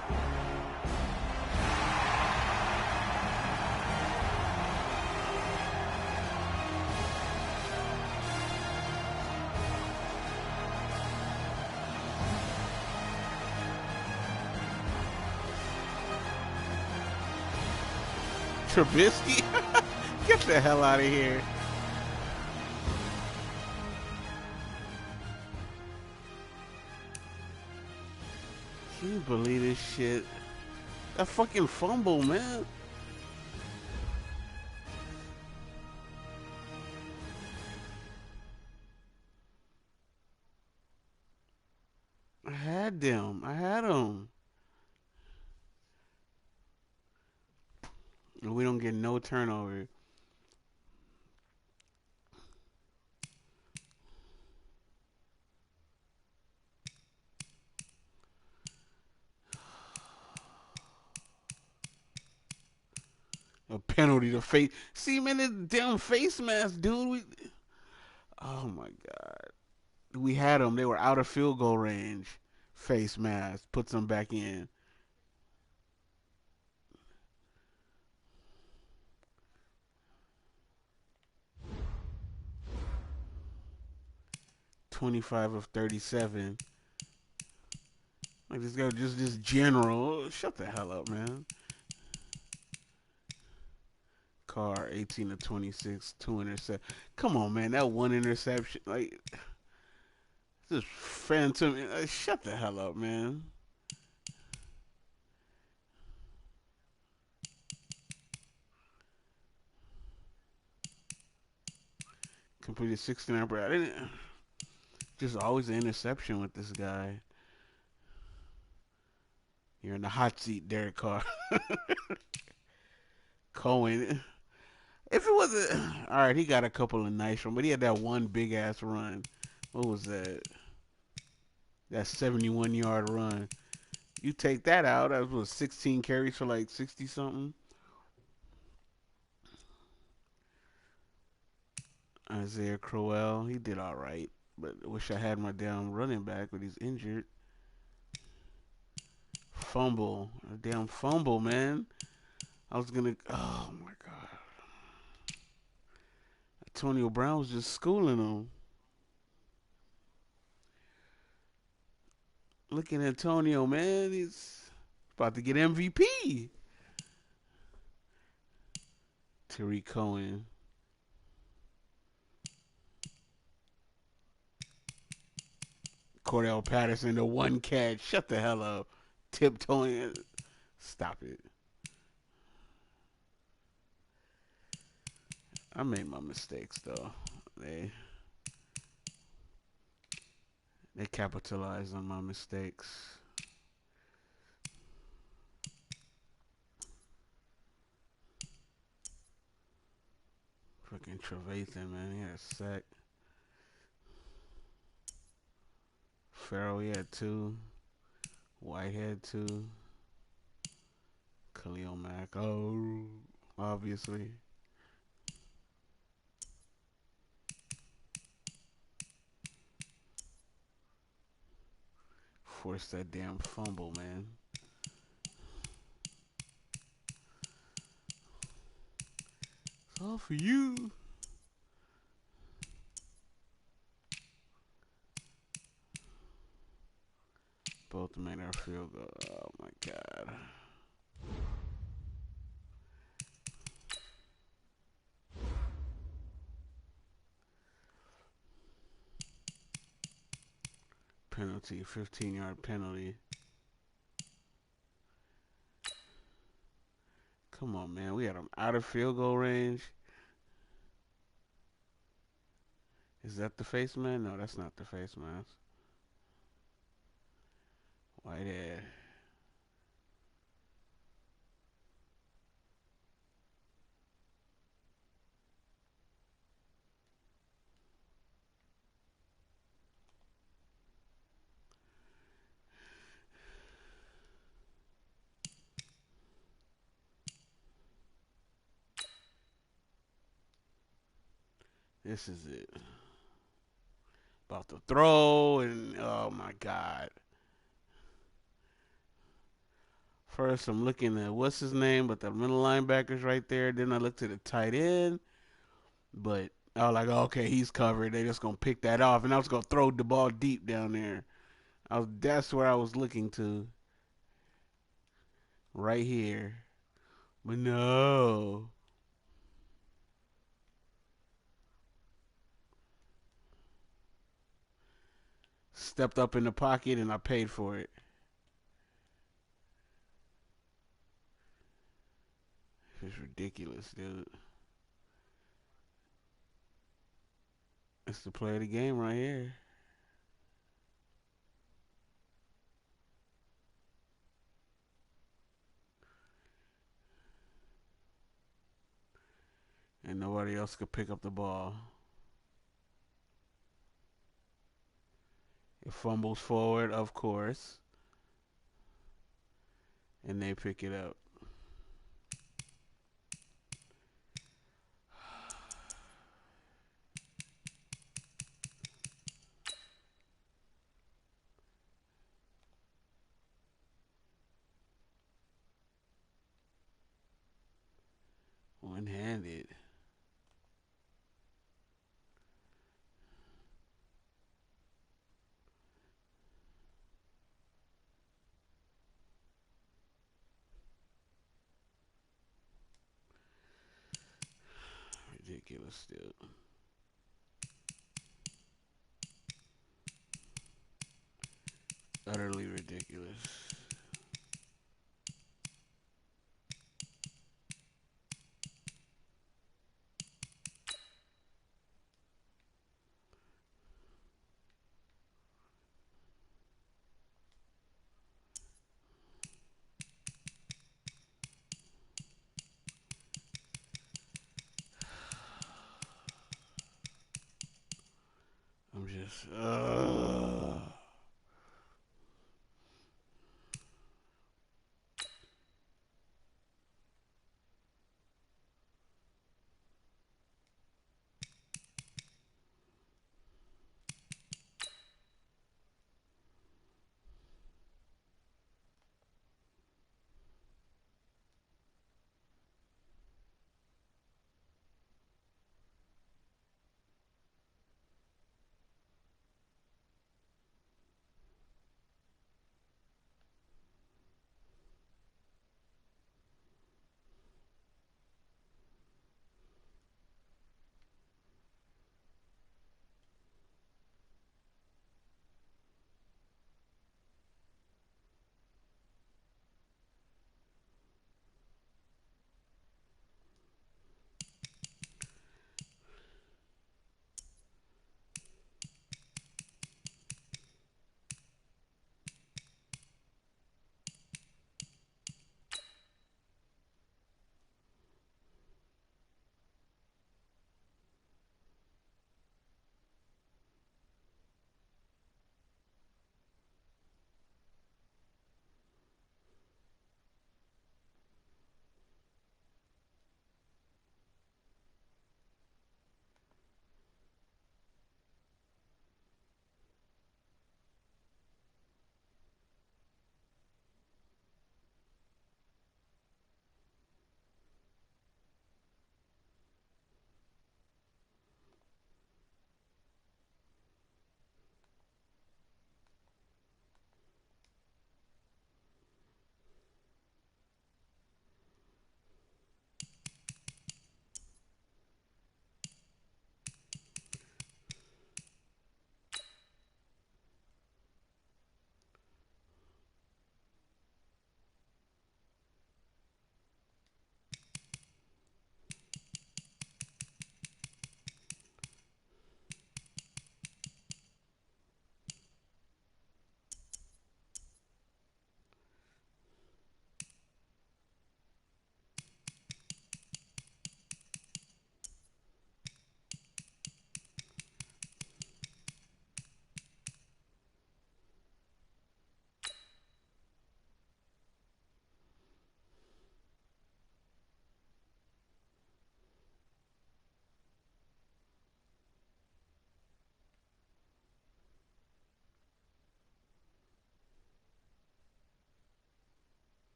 Trubisky? Get the hell out of here. Can you believe this shit? That fucking fumble, man. I had them. I had them. And we don't get no turnover. A penalty to face. See, man, this damn face mask, dude. Oh my God. We had them. They were out of field goal range. Face mask. Puts them back in. $25 of 37. Like this guy just general. Shut the hell up, man. Carr 18 of 26, 2 interceptions. Come on, man. That one interception, like, just phantom. Shut the hell up, man. Completed 69, bro. I didn't. Just always an interception with this guy. You're in the hot seat, Derek Carr. Cohen. If it wasn't all right, he got a couple of nice runs, but he had that one big ass run. What was that? That 71-yard run. You take that out, that was 16 carries for like 60 something. Isaiah Crowell, he did all right, but I wish I had my damn running back, but he's injured. Fumble, a damn fumble, man. I was gonna. Oh my god, Antonio Brown was just schooling him. Look at Antonio, man. He's about to get MVP. Tariq Cohen. Cordell Patterson, the one catch. Shut the hell up. Tiptoeing. Stop it. I made my mistakes, though. They capitalized on my mistakes. Freaking Trevathan, man. He had a sack. Farrell, he had 2. Whitehead, 2. Khalil Mack, oh, obviously. Forced that damn fumble, man. It's all for you. Both made our field goal. Oh my god. Penalty, 15-yard penalty. Come on, man. We had him out of field goal range. Is that the face man? No, that's not the face mask. Whitehead. This is it. About to throw, and oh my god. First, I'm looking at what's his name, but the middle linebacker's right there. Then I look to the tight end, but I was like, okay, he's covered. They're just gonna pick that off, and I was gonna throw the ball deep down there. That's where I was looking to, right here, but no. Stepped up in the pocket, and I paid for it. It's ridiculous, dude. It's the play of the game right here. And nobody else could pick up the ball. It fumbles forward, of course. And they pick it up. One-handed. Ridiculous still. Utterly ridiculous. I'm just,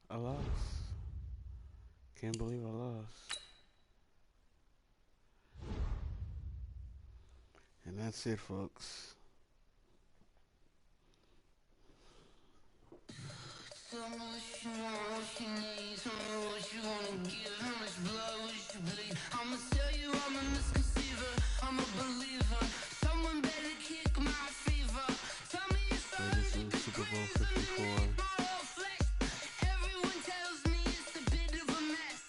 I lost. Can't believe I lost. And that's it, folks. Tell me what you want, what you need. Tell me what you wanna give. How much blood would you bleed? I'ma tell you I'm a misconceiver. I'm a believer. Someone better kick my fever. Tell me it's So this is Super Bowl 54. everyone tells me it's a bit of a mess.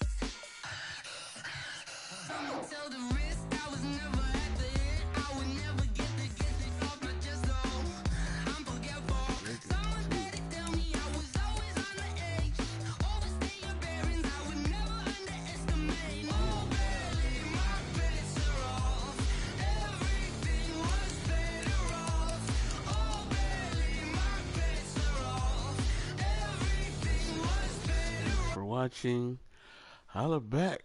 I'ma tell the risk I was never at the hit. I would never get it off my chest though. I'm forgetful. Someone better tell me I was always on the edge. Overstay your bearings, I would never underestimate. Oh, barely my bets are off. Everything was better off. Oh, barely my bets are off. Everything was better off. For watching. Holla back.